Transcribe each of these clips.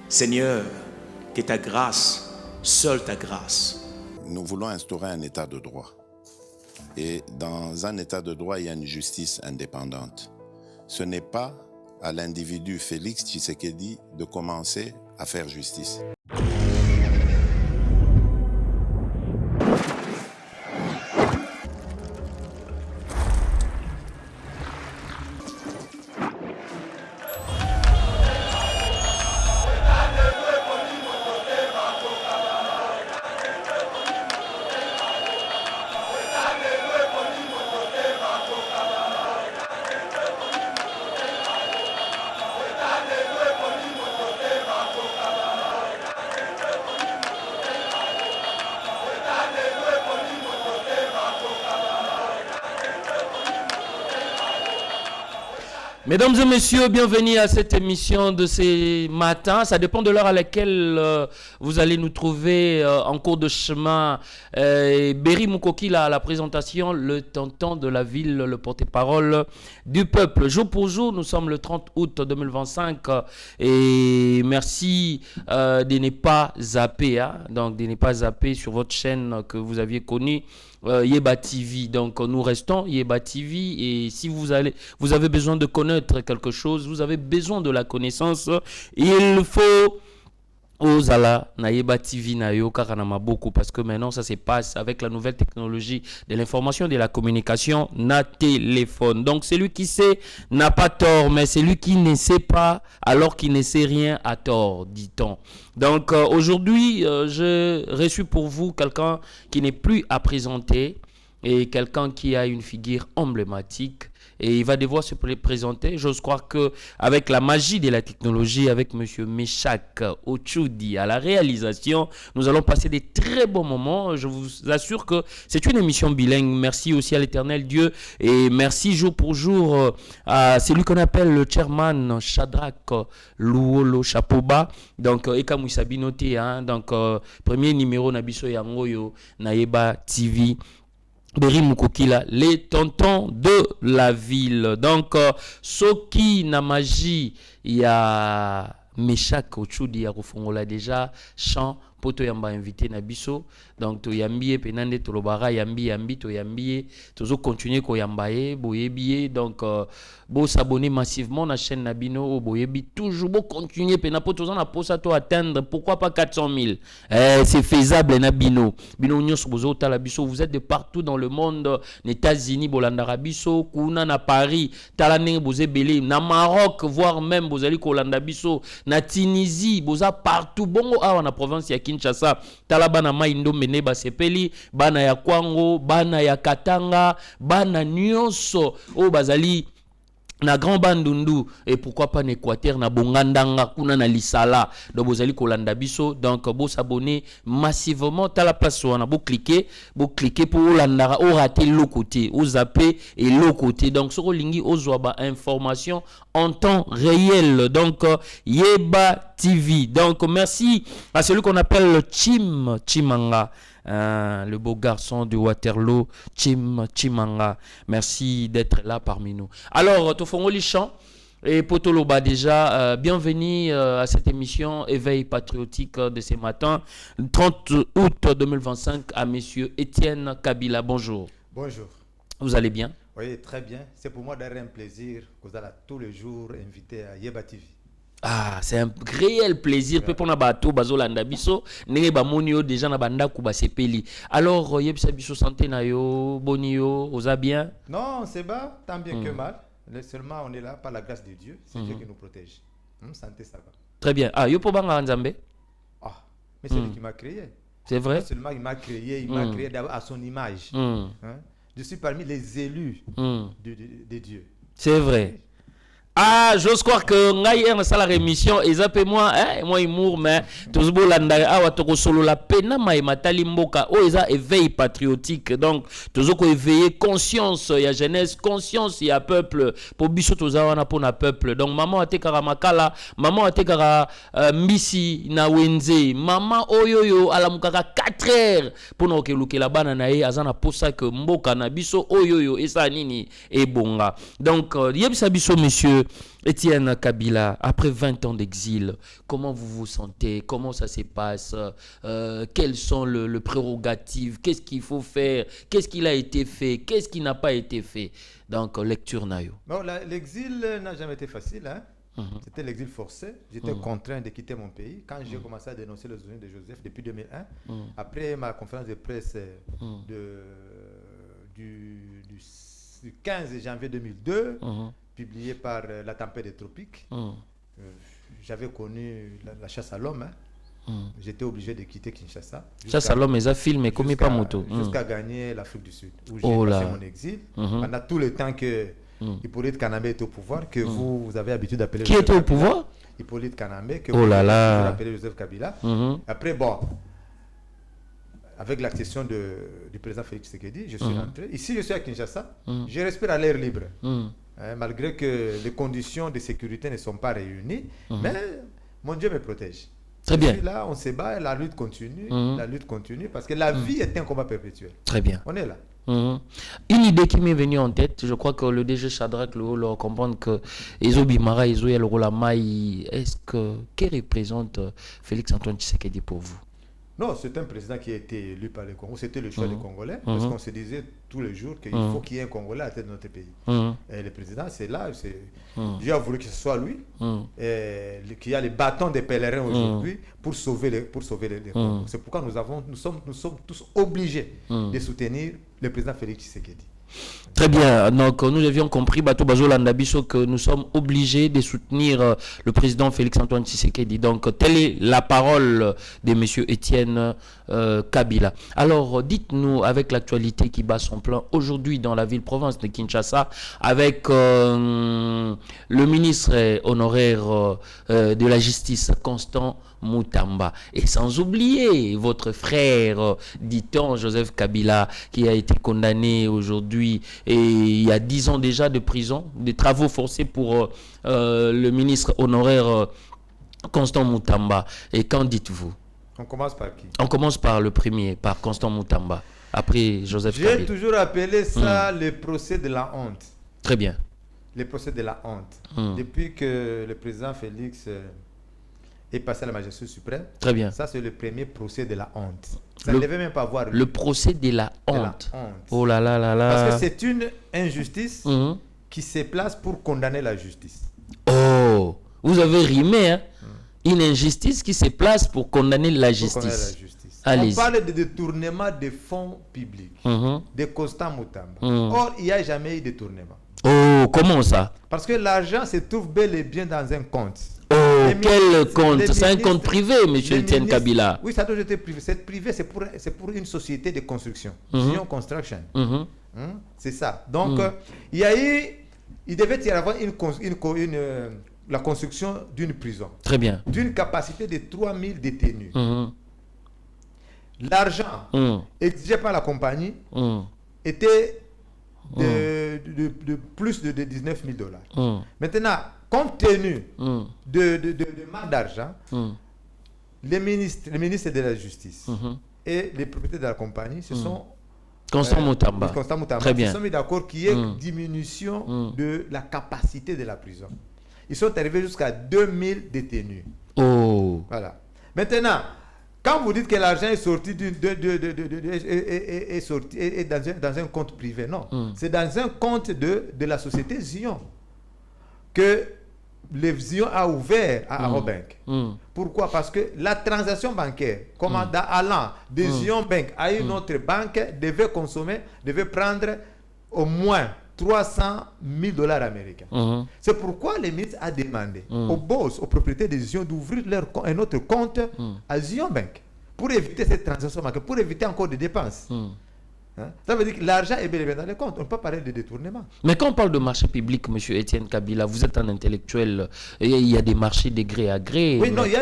Seigneur, que ta grâce, seule ta grâce. Nous voulons instaurer un état de droit. Et dans un état de droit, il y a une justice indépendante. Ce n'est pas à l'individu Félix Tshisekedi de commencer à faire justice. Mesdames et messieurs, bienvenue à cette émission de ce matin. Ça dépend de l'heure à laquelle vous allez nous trouver en cours de chemin. Berry Mukoki, la présentation, le tonton de la ville, le porte-parole du peuple. Jour pour jour, nous sommes le 30 août 2025 et merci de ne pas zapper, hein, donc de ne pas zapper sur votre chaîne que vous aviez connue. Yeba TV, donc nous restons Yeba TV et si vous avez besoin de connaître quelque chose, vous avez besoin de la connaissance, il faut Ozala na Yeba TV na yo karanama beaucoup parce que maintenant ça se passe avec la nouvelle technologie de l'information et de la communication na téléphone. Donc celui qui sait n'a pas tort, mais celui qui ne sait pas alors qu'il ne sait rien a tort, dit-on. Donc aujourd'hui, j'ai reçu pour vous quelqu'un qui n'est plus à présenter et quelqu'un qui a une figure emblématique. Et il va devoir se présenter. J'ose croire que avec la magie de la technologie, avec Monsieur Meshak Ochoudi à la réalisation, nous allons passer des très bons moments. Je vous assure que c'est une émission bilingue. Merci aussi à l'Éternel Dieu et merci jour pour jour à celui qu'on appelle le chairman Shadrach Luolo Chapoba. Donc Eka Mouissabinote, hein, donc premier numéro Nabiso Yangoyo Naeba TV. Berry Mukokila, les tontons de la ville. Donc, Soki na magie, il y a Meshak Ochoudi ya Rufongola déjà, chant, poto yamba invité na biso. Donc, to yambie penande to lobara yambi to yambie, tozo continuer ko yambaye, boyebiye. Donc, bo s'abonner massivement na chaîne Nabino, boyebi toujours bo continuer pena poto na posa to atteindre pourquoi pas 400 000. C'est faisable Nabino. Bino nyos bozo tala biso, vous êtes de partout dans le monde, les États-Unis, Bolanda biso, kuna na Paris, talane boze belé, na Maroc, voire même bozali kolanda biso, na Tunisie, boza partout bongo awa na province ya Kinshasa, talaba na maindo meneba sepeli, bana ya Kwango, bana ya Katanga, bana nyonso o bazali na Grand Bandundu et pourquoi pas en Équateur na Bongandanga kuna na Lisala do bozali kolanda biso. Donc bo s'abonner massivement ta la place wana bo cliquer pour landara o rater le côté o zapper et le côté. Donc sur lingi ozwa ba information en temps réel. Donc Yeba TV. Donc merci à celui qu'on appelle le Chimanga. Le beau garçon de Waterloo, Chimanga. Merci d'être là parmi nous. Alors, Tofongoli Chan et Potoloba déjà, bienvenue à cette émission Éveil patriotique de ce matin, 30 août 2025, à Monsieur Étienne Kabila. Bonjour. Bonjour. Vous allez bien? Oui, très bien. C'est pour moi d'ailleurs un plaisir que vous allez tous les jours inviter à Yeba TV. Ah, c'est un réel plaisir. Pe pona bato bazolanda biso nenge ba monio déjà na banda ku ba sepeli. Alors yebisa biso santé na yo, bonio, oza bien? Non, c'est bas, tant bien que mal. Seulement on est là par la grâce de Dieu, c'est Dieu qui nous protège. Santé ça va. Très bien. Ah, yo po banga nzambe? Ah, mais c'est lui qui m'a créé. C'est vrai? Non seulement il m'a créé, à son image. Hein? Je suis parmi les élus de Dieu. C'est vrai. Ah, j'ose croire que ngai en sala rémission et zappe moi moi humour mais tous bolanda awa toko solo la pena mai matali mboka o eza éveil patriotique. Donc tous ko éveiller conscience ya jeunesse, conscience ya peuple pour biso toza wana pona peuple. Donc maman atekara makala, maman atekara mbisi na wenze, maman oyoyo alamukaka 4 heures pour no keluke la bana na ye azana posa que mboka na biso oyoyo esa nini e bonga. Donc yebisa biso monsieur Etienne Kabila, après 20 ans d'exil, comment vous vous sentez? Comment ça se passe? Quelles sont les prérogatives? Qu'est-ce qu'il faut faire? Qu'est-ce qui a été fait? Qu'est-ce qui n'a pas été fait? Donc, lecture Nayo. Bon, l'exil n'a jamais été facile. Hein? C'était l'exil forcé. J'étais contraint de quitter mon pays. Quand j'ai commencé à dénoncer les zones de Joseph depuis 2001, après ma conférence de presse du 15 janvier 2002, publiée par La Tempête des Tropiques, j'avais connu la chasse à l'homme. J'étais obligé de quitter Kinshasa. Chasse à l'homme, ils ont filmé comme pas moto. Jusqu'à gagner l'Afrique du Sud, où j'ai passé mon exil. Pendant tout le temps que Hippolyte Kanambe est au pouvoir, que vous avez l'habitude d'appeler. Qui était au pouvoir? Hippolyte Kanambe, que vous avez appelé Joseph Kabila. Après, bon, avec l'accession du président Félix Tshisekedi, je suis rentré. Ici, je suis à Kinshasa. Je respire à l'air libre. Malgré que les conditions de sécurité ne sont pas réunies. Mais mon Dieu me protège. Très bien. Je suis là, on se bat, la lutte continue. La lutte continue parce que la vie est un combat perpétuel. Très bien. On est là. Une idée qui m'est venue en tête, je crois que le DG Shadrach leur comprendre que Ezobi Mara, Ezoyel Rolamaï, que représente Félix Antoine Tshisekedi pour vous? Non, c'est un président qui a été élu par les Congolais. C'était le choix des Congolais. Parce qu'on se disait tous les jours qu'il faut qu'il y ait un Congolais à la tête de notre pays. Et le président, c'est là. Dieu a voulu que ce soit lui. Qu'il y a les bâtons des pèlerins aujourd'hui pour sauver les Congolais. C'est pourquoi nous sommes tous obligés de soutenir le président Félix Tshisekedi. Très bien. Donc, nous avions compris, Bato Bazolanda Bisso, que nous sommes obligés de soutenir le président Félix-Antoine Tshisekedi. Donc, telle est la parole de M. Etienne Kabila. Alors, dites-nous, avec l'actualité qui bat son plein aujourd'hui dans la ville-province de Kinshasa, avec le ministre honoraire de la Justice, Constant Mutamba, et sans oublier votre frère, dit-on, Joseph Kabila, qui a été condamné aujourd'hui et il y a 10 ans déjà de prison, des travaux forcés pour le ministre honoraire Constant Mutamba. Et qu'en dites-vous? On commence par qui? On commence par le premier, par Constant Mutamba, après Joseph Kabila. J'ai toujours appelé ça le procès de la honte. Très bien. Le procès de la honte. Depuis que le président Félix est passé à la majesté suprême. Très bien. Ça, c'est le premier procès de la honte. Ça ne devait même pas avoir le procès de la honte. Oh là là là là. Parce que c'est une injustice qui se place pour condamner la justice. Oh, vous avez rimé, hein? Une injustice qui se place pour condamner la justice. On parle de détournement de fonds publics, de Constant Mutamba. Or, il n'y a jamais eu de détournement. Oh, comment ça? Parce que l'argent se trouve bel et bien dans un compte. Oh, quel compte? C'est un compte privé, M. Etienne Kabila. Oui, ça doit être privé. C'est privé, c'est pour une société de construction. Zion Construction. C'est ça. Donc, il devait y avoir la construction d'une prison. Très bien. D'une capacité de 3000 détenus. L'argent exigé par la compagnie était de plus de 19 000 $. Maintenant, compte tenu de manque d'argent, les ministres de la Justice et les propriétaires de la compagnie se sont Constant Mutamba. Très bien. Ils se sont mis d'accord qu'il y ait une diminution de la capacité de la prison. Ils sont arrivés jusqu'à 2000 détenus. Oh. Voilà. Maintenant, quand vous dites que l'argent est sorti dans un compte privé, non. C'est dans un compte de la société Zion que le Zion a ouvert à Arobank. Pourquoi? Parce que la transaction bancaire, allant de Zion Bank à une autre banque, devait prendre au moins 300 000 $ américains. C'est pourquoi le ministre a demandé aux boss, aux propriétaires de Zion d'ouvrir un autre compte à Zion Bank pour éviter cette transaction bancaire, pour éviter encore des dépenses. Ça veut dire que l'argent est bel et bien dans les comptes. On ne peut pas parler de détournement. Mais quand on parle de marché public, M. Etienne Kabila, vous êtes un intellectuel, il y a des marchés de gré à gré. Oui, non, il y a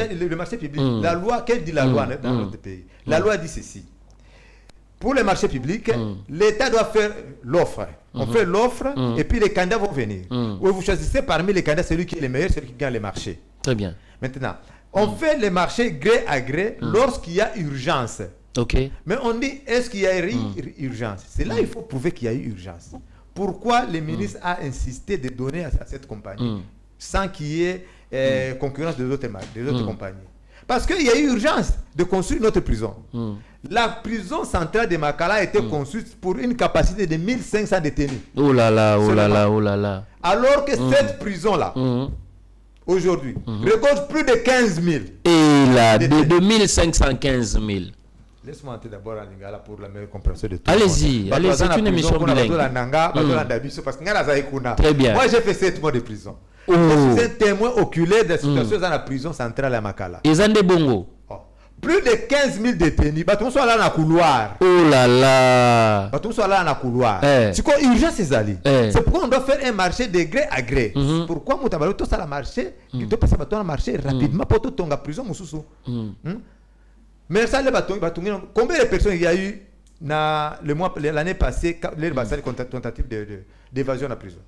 le marché public. La loi, qu'elle dit la loi dans notre pays? La loi dit ceci. Pour les marchés publics, l'État doit faire l'offre. On fait l'offre et puis les candidats vont venir. Vous choisissez parmi les candidats celui qui est le meilleur, celui qui gagne les marchés. Très bien. Maintenant, on fait les marchés gré à gré lorsqu'il y a urgence. Mais on dit, est-ce qu'il y a urgence? C'est là qu'il faut prouver qu'il y a eu urgence. pourquoi le ministre a insisté de donner à cette compagnie sans qu'il y ait concurrence des autres compagnies. Parce qu'il y a eu urgence de construire notre prison. La prison centrale de Makala a été construite pour une capacité de 1500 détenus. Oh là là, oh là là, oh là là. Alors que cette prison-là, aujourd'hui, regorge plus de 15 000. Et là, de 1515 000. Laisse-moi entrer d'abord en Lingala pour la meilleure compréhension de tout. Allez-y, allez, c'est une émission bilingue. Très bien. Moi, j'ai fait 7 mois de prison. Je suis un témoin oculaire de la situation dans la prison centrale à Makala. Et Zande Bongo. Plus de 15 000 détenus. Tout soit là dans le couloir. Oh là là. Tout soit là dans le couloir. C'est quoi urgence, ces alliés? C'est pourquoi on doit faire un marché de gré à gré. Pourquoi Moutabalo, tout ça, le marché, tu dois passer à marché rapidement pour tout ton prison, Moussoussou. Mais ça, combien de personnes il y a eu l'année passée, les tentatives d'évasion de la prison?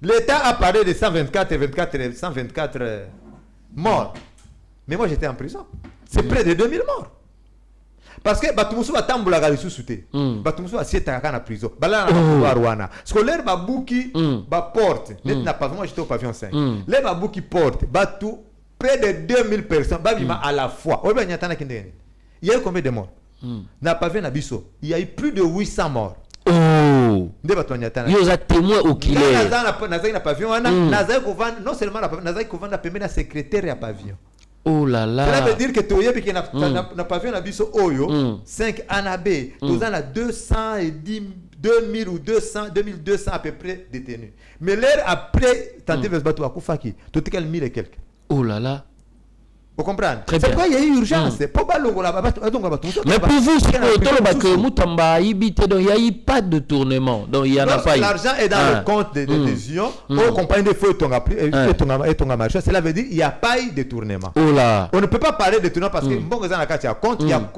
L'État a parlé de 124 morts. Mais moi, j'étais en prison. C'est près de 2000 morts. Parce que Batumoussou va tamboula galisu souté. Batumoussou va siéter en prison. Bala na Rwanda. Parce que l'air babouki ba porte. Net n'a pas, moi j'étais au pavillon 5. L'air babouki porte. Batou près de 2000 personnes. Babima à la fois. Il y a eu combien de morts? N'a pas vu Nabiso. Il y a eu plus de 800 morts. Oh! Ils ont témoin au qu'il est. Non seulement la première secrétaire à pavillon. Oh là là. Cela veut dire que tu n'as pas vu un abisso Oyo, 5 anabé, nous en a 210 2000 ou 200, 2200 à peu près détenus. Mais l'heure après, tenter de se battre à Koufaki, tout est 1000 et quelques. Oh là là. Vous comprenez? C'est pourquoi il y a eu urgence. Mais pour vous, c'est que Moutamba il n'y a eu pas de tournement. Donc il y en a pas eu. L'argent est dans le compte des décisions. Aux compagnies de feu et ton marché. Cela veut dire qu'il n'y a pas eu de tournement. Oh là. On ne peut pas parler de tournement parce que bon,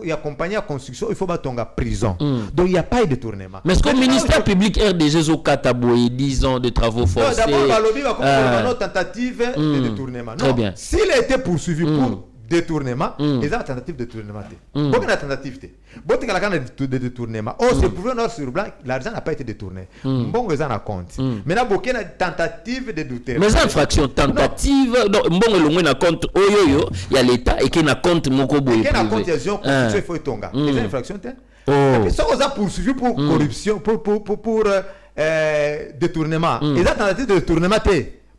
il y a compagnie à construction, il faut battre en prison. Donc il n'y a pas eu de tournement. Mais est-ce que le ministère public RDG au Kataboué 10 ans de travaux forcés? D'abord, Balobi va comprendre notre tentative de détournement. Très bien. S'il a été poursuivi pour détournement, ils ont une tentative de détournement. Beaucoup de tentatives. Beaucoup de détournement. Oh, c'est prouvé noir sur blanc, l'argent n'a pas été détourné. Bon, ils en ont compte. Maintenant, beaucoup de tentatives de détournement. Mais infraction tentative, bon, le compte, il y a l'État et qui n'a compte Mokobo. Et qui n'a compte, il y a il faut tonga. Les infractions, ils sont poursuivis pour corruption, pour détournement. Ils ont tentative de détournement.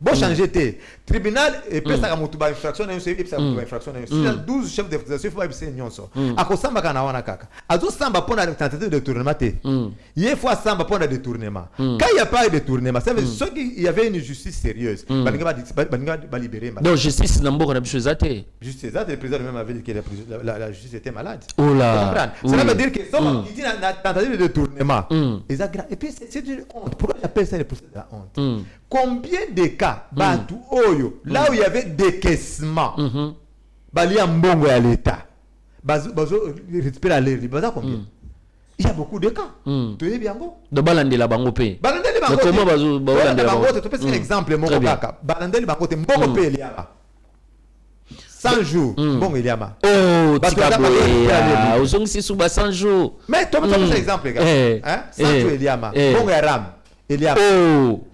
Bon changer té tribunal et peut ça mutuba infraction na yose ipsa mutuba infraction na yose 12 chefs d'accusation faut ibse nyonso akosamba kana wana kaka azo samba pona tentative de détournement té il faut samba pona détournement quand il y a pas de détournement ça veut dire qu'il y avait une justice sérieuse balinga libérer donc justice n'ambo na biso zate justice zate le président même avait dit que la justice était malade. Oh là, ça veut dire que il dit la tentative de détournement et puis c'est une honte. Pourquoi j'appelle ça le procès de la honte? Combien de cas Bantu Oyo, là où il y avait décaissement, Bali Mbongo à l'État, Bazo récupère à l'air, combien? Il y a beaucoup de cas. Tu es bien bon. De Balandela Bangopé. Balandela Bangote. Comment Balandela Bangote? Tu peux faire un exemple, mon kaka. Balandela Bangote, Mbongo il y a 100 jours, bon il y a oh, Tikaboya, aux ongsi sous 100 jours. Mais tu peux faire un exemple, gars. 100 jours il y a bon ram, il y a oh.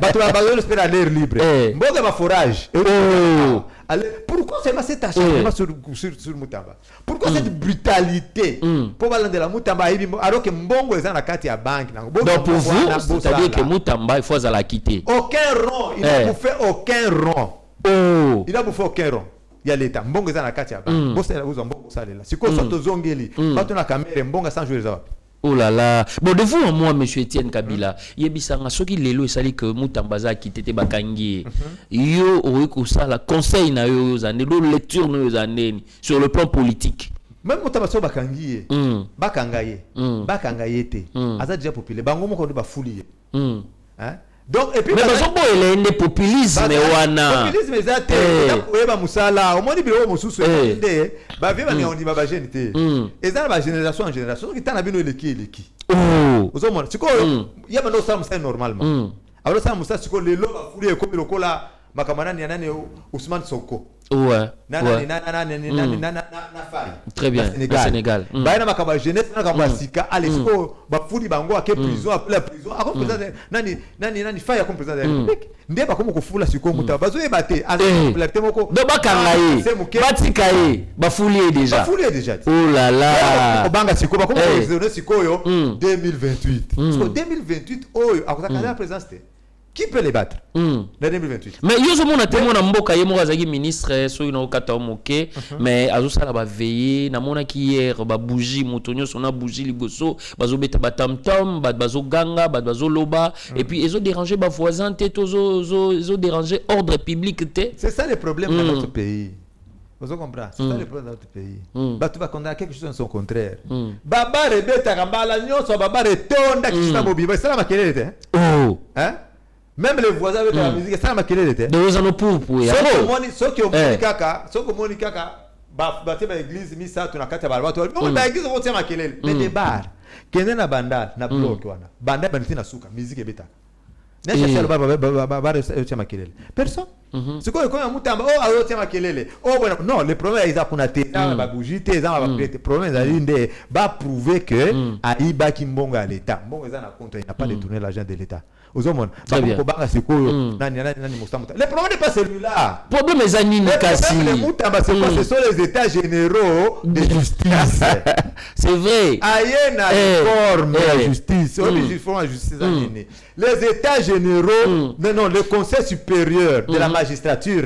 Bato la bazo espère à l'air libre. Mboga ba forage. Pourquoi c'est cet acharnement sur Moutamba? Pourquoi cette brutalité? Pour balancer la Moutamba alors que Mbongo est dans la carte à banque. Donc pour vous, c'est-à-dire que Moutamba il faut la quitter. Aucun rond, il n'a bouffé aucun rond. Oh. Il n'a bouffé aucun rond. Il y a l'État. Mbongo est dans la carte à banque. Vous savez, vous en Mbongo ça là. Si quoi sont aux zongeli, bato na caméra Mbongo sans jouer ça. Oh là là. Bon, de vous à moi, monsieur Etienne Kabila, yebisanga soki lelo esali que Mutambaza kitete bakangi. Yo oyeko sala conseil na yo zane, lo lecture no zane sur le plan politique. Même Mutambaza bakangi bakangaye. Bakangaye te. Aza déjà populaire. Bango moko de ba foulier. Hein? Donc et puis mais bazo boele ne populisme wana. Populisme ezate oyeba musala, omoni bilo mosusu ende. Ba vie ba ngi ba jeune te. Ezala ba génération en génération qui tana bino eleki. Oh. Ozomona, siko yaba no sa musa normalement. Alors ça musa siko lelo ba foulier comme lokola makamana ni nani Ousmane Sonko. Ouais. Très bien. Sénégal. Baina makaba jeunesse na kamba sika allez siko ba fouli bango ake prison après la prison comme président nani faya comme président de la République ndé ba comme ko fula siko muta bazo e baté à popularité moko do bakangaye batikaye bafulie déjà oh là là obanga siko ba comme président siko yo 2028 parce que 2028 oyo akotaka la présidence qui peut les battre dans 2028 mais yozo mona témoin na mboka ye moko azaki ministre so ino kata moke mais azosala ba veiller na mona ki hier ba bougie motonyo sona bougie liboso bazo beta batamtam bazo ganga bazo loba et puis ils ont dérangé ba voisin té ils ont dérangé ordre public té. C'est ça le problème dans notre pays. Vous comprenez? C'est ça le problème dans notre pays. Bah tu vas condamner quelque chose en son contraire. Baba rebeta kambala nyoso baba retonda kishita bobiba ça la makelele oh hein. Même les voisins avec la musique, ça m'a créé l'été. De vous en pour ya. Ceux qui ont moni kaka, bah tu vas l'église, mis ça, tu n'as qu'à te barber. On va l'église, on tient ma kelele. Mais des bars, qui n'est na bandal, na bloc wana. Bandal baniti na suka, musique et beta. N'est chercher le bar tient ma kelele. Personne. C'est quoi quand on mutamba, oh alors tient ma kelele. Oh bueno, non, le problème est qu'on a té, ça va bouger, té, ça va prêter. Problème est l'une va prouver que Aïba Kimbonga à l'État. Mbonga ça n'a contre, il n'a pas détourné l'argent de l'État. Le problème n'est pas celui-là. Le problème est Zanine Kassi. Ce sont les états généraux de justice. C'est vrai. Ayena réforme la justice. Les états généraux, non, le conseil supérieur de la magistrature,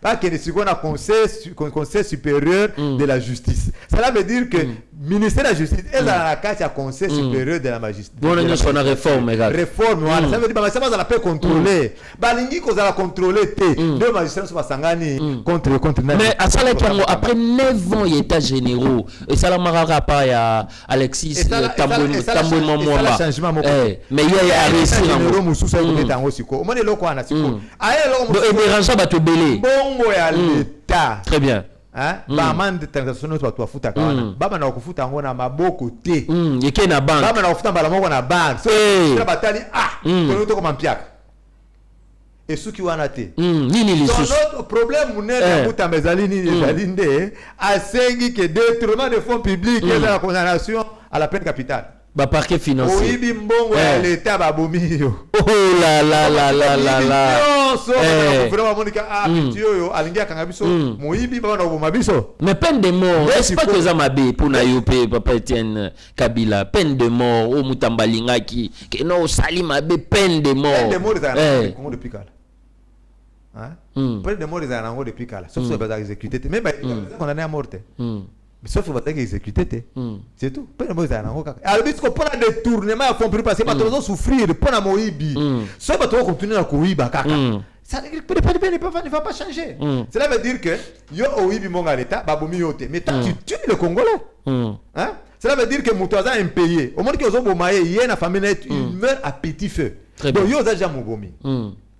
pas que le conseil supérieur de la justice. Cela veut dire que le ministère de la justice est dans la case du conseil supérieur de la magistrature. Bon, on a une réforme. Réforme, ça veut dire que ça va la paix contrôler. Balingi qu'on va contrôler, deux magistrats sont sangani contre. Mais à ça, après 9 ans, états généraux, et ça la marara pas à Alexis Tamboui Mwamba. Mais il y a réussi à l'État. Très bien. Baman de transaction to afuta kana baba na kufuta ngona maboko te yeke na bank baba na kufuta mbala moko na bank so la batali kono to koma mpiaka et ceux qui wana te nini les sous notre problème munene muta mezali ni ezali nde asengi que détournement de fonds publics et la condamnation à la peine capitale. Ba parquet financier. Oyibi mbongo ya l'État babomi yo. Oh là là là là là là. Vraiment monika pitio yo alingia kangabiso moyibi ba na boma biso. Mais peine de mort, est-ce pas que ça m'a bé pour na yope papa Etienne Kabila peine de mort au Mutambalinga qui que non sali m'a bé peine de mort. Peine de mort ça na Congo depuis kala. Hein? Peine de mort ça na Congo depuis kala. Sauf si ba exécuté mais condamné à mort. Sauf que vous avez exécuté, c'est tout. Alors, puisque pour le détournement, il faut plus passer par tous souffrir, pour la moïbi. Sauf que tu vas continuer à courir, ça ne va pas changer. Cela veut dire que yo oïbi mon l'État, babomi yote. Mais toi, tu tues le Congolais. Hein? Cela veut dire que Moutaza est impayé. Au moment que vous avez il y a une famille, il meurt à petit feu. Donc, yo déjà mobomi.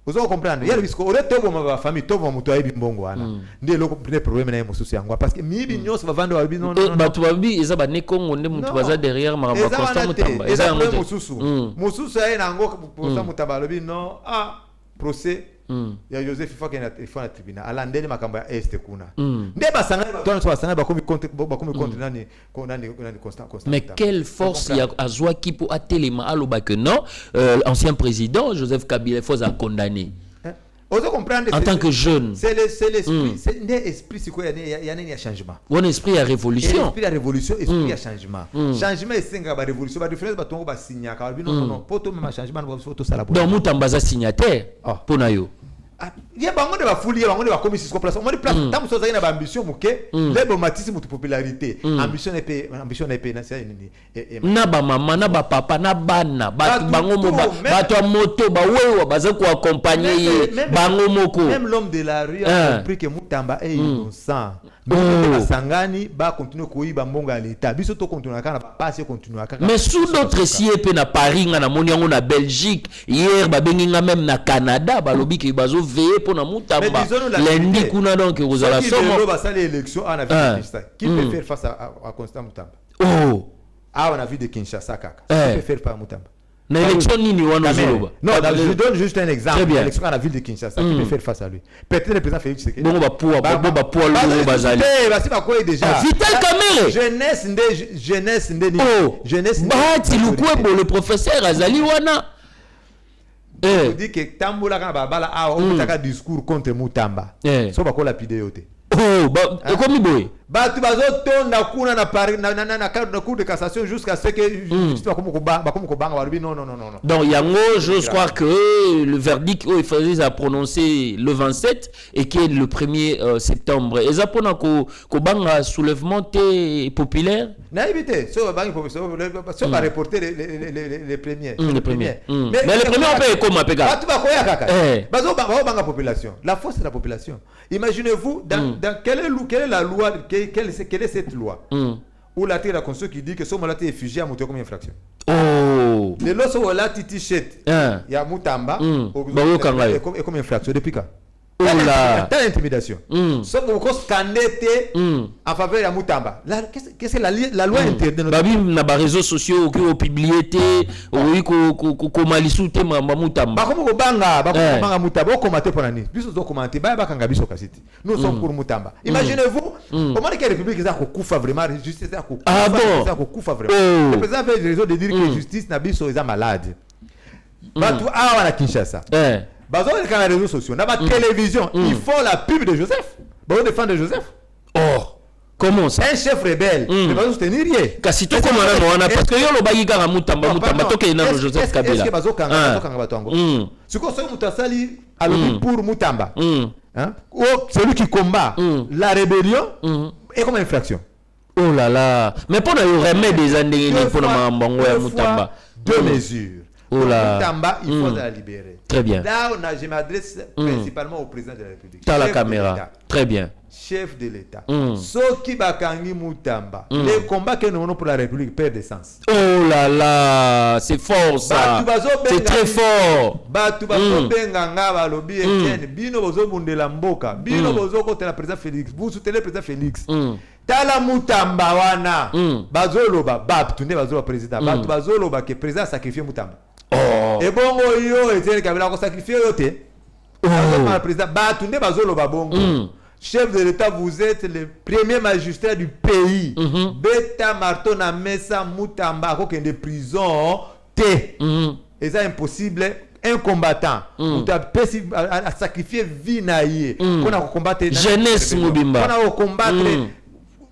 Vous avez compris? Il y a le risque. On est tout ma famille, tout mon moto est bimbongo. Ndé le problème n'est pas souci angwa parce que mi bignon va vendre au bignon. Bah tu vas bi, ils ont Congo, on est Moutaza derrière ma constant Moutamba. Ils ont un Moussousou. Moussousou est un angwa pour ça Moutamba le bignon. Procès. Il y a Joseph il faut un tribunal. À l'andé makamba est kuna. Ndé basanga toi tu basanga ba comme contre nani constant. Mais quelle force il y a à Zouaki pour attelema aloba que non, ancien président Joseph Kabila faut à condamner. En tant que jeune. C'est l'esprit, c'est l'esprit c'est quoi il y a un changement. Un esprit à révolution. Esprit à révolution, esprit à changement. Changement c'est une révolution, ba différence ba tongo ba signer car non poto même changement ba photo ça la. Donc Mutambaza signataire pour nayo. Il y a bango de la folie, il y a bango de la commission sur place. On dit place tant que ça y a ambition muke, les bomatisme de popularité. Ambition n'est pas na ba maman na ba papa na bana ba bango mo ba to moto ba wewa baza ko accompagner bango moko. Même l'homme de la rue a compris que Mutamba est innocent. Mais Sangani va continuer koyiba mbonga l'État. Biso to continuer kana pas se continuer kana. Mais sous d'autres sièges na Paris na moni yango na Belgique, hier ba benginga même na Canada ba lobi ke bazo veiller pour na Mutamba. Lundi kuna donc vous allez somo ba sala élection en Afrique. Qui peut faire face à Constant Mutamba? Oh. Ah on a vu de Kinshasa kaka. Qui peut faire face à Mutamba? Na élection nini wana zoloba. Non, je donne juste un exemple. L'élection à la ville de Kinshasa qui peut faire face à lui. Peut-être le président Félix Tshisekedi. Bon ba poa le bazali. Basi ba quoi déjà. Vital Kamerhe. Jeunesse ndé ni. Jeunesse. Bahati Lukwebo le professeur azali wana. On dit que Tambola Bala a un discours contre Mutamba. So ba ko lapide yote. Oh, bah, comme il Batu bazoto na kuna na Paris na cour de cassation jusqu'à ce que justice ba comme ko banga non. Donc yango je crois que le verdict il faisait à prononcer le 27 et qui est le 1er septembre. Et ça pona ko banga soulèvement populaire. Na évité, so banga so va reporter les premiers. Les premiers. Mais les premiers on peut comme apega. Batu ba koya kaka. Bazo banga population. La force de la population. Imaginez-vous dans quelle est la loi quelle est cette loi où la terre conso qui dit que ce moment-là est réfugié à monter comme infraction. Oh. Les lois sont là t-shirt. Il y a Mutamba comme infraction depuis quand? Oh là. T'as l'intimidation. Sauf qu'on scandait en faveur de Mutamba. Qu'est-ce que la loi interdit? Babi na ba réseaux sociaux qui ont publié oui ko malisu te mamba Mutamba. Ba comme ko banga Mutamba ko commenter pour nani. Biso zo commenter ba kanga biso kasiti. Nous sommes pour Mutamba. Imaginez-vous au moment que la République ça ko kufa vraiment justice ça ko kufa. Ah bon. Ça ko kufa vraiment. Le président avait raison de dire que justice na biso est malade. Ba tu a la Kinshasa. Bazo les réseaux sociaux, dans la télévision, ils font la pub de Joseph. Bazo défendre Joseph. Oh, comment ça? Un chef rebelle. Mais bazo soutenir rien. Kasito comme on a parce que yo lo bagi kanga Mutamba toke na Joseph Kabila. Est-ce que bazo kanga batongo? Ce qu'on sait Mutasali alors pour Mutamba. Hein? Ou celui qui combat la rébellion est comme infraction. Oh là là. Mais pour nous remettre des années pour Mutamba. Deux mesures. Oh là. Mutamba, il faut la libérer. Très bien. Là, je m'adresse principalement au président de la République. Dans la caméra. Très bien. Chef de l'État. Ceux qui bakangi Mutamba, les combats que nous avons pour la République perdent de sens. Oh là là, c'est fort ça. C'est très fort. Batu bazo benga ngaba lobi Etienne, bino bozo bundela mboka, bino bozo côté la président Félix. Vous soutenez le président Félix. Tala Mutamba wana. Bazo loba, tunde bazo président. Batu bazo loba que président sacrifié Mutamba. Oh. Et bon yo Etienne Kabila ko sacrifier yote. Le président batunde bazo loba bongo. Chef de l'État, vous êtes le premier magistrat du pays. Beta marteau na mesa Mutamba ko kende prison té. Et ça impossible. Un combattant, on a sacrifié vie naïe. On a combattu jeunesse Mubimba. On a combattu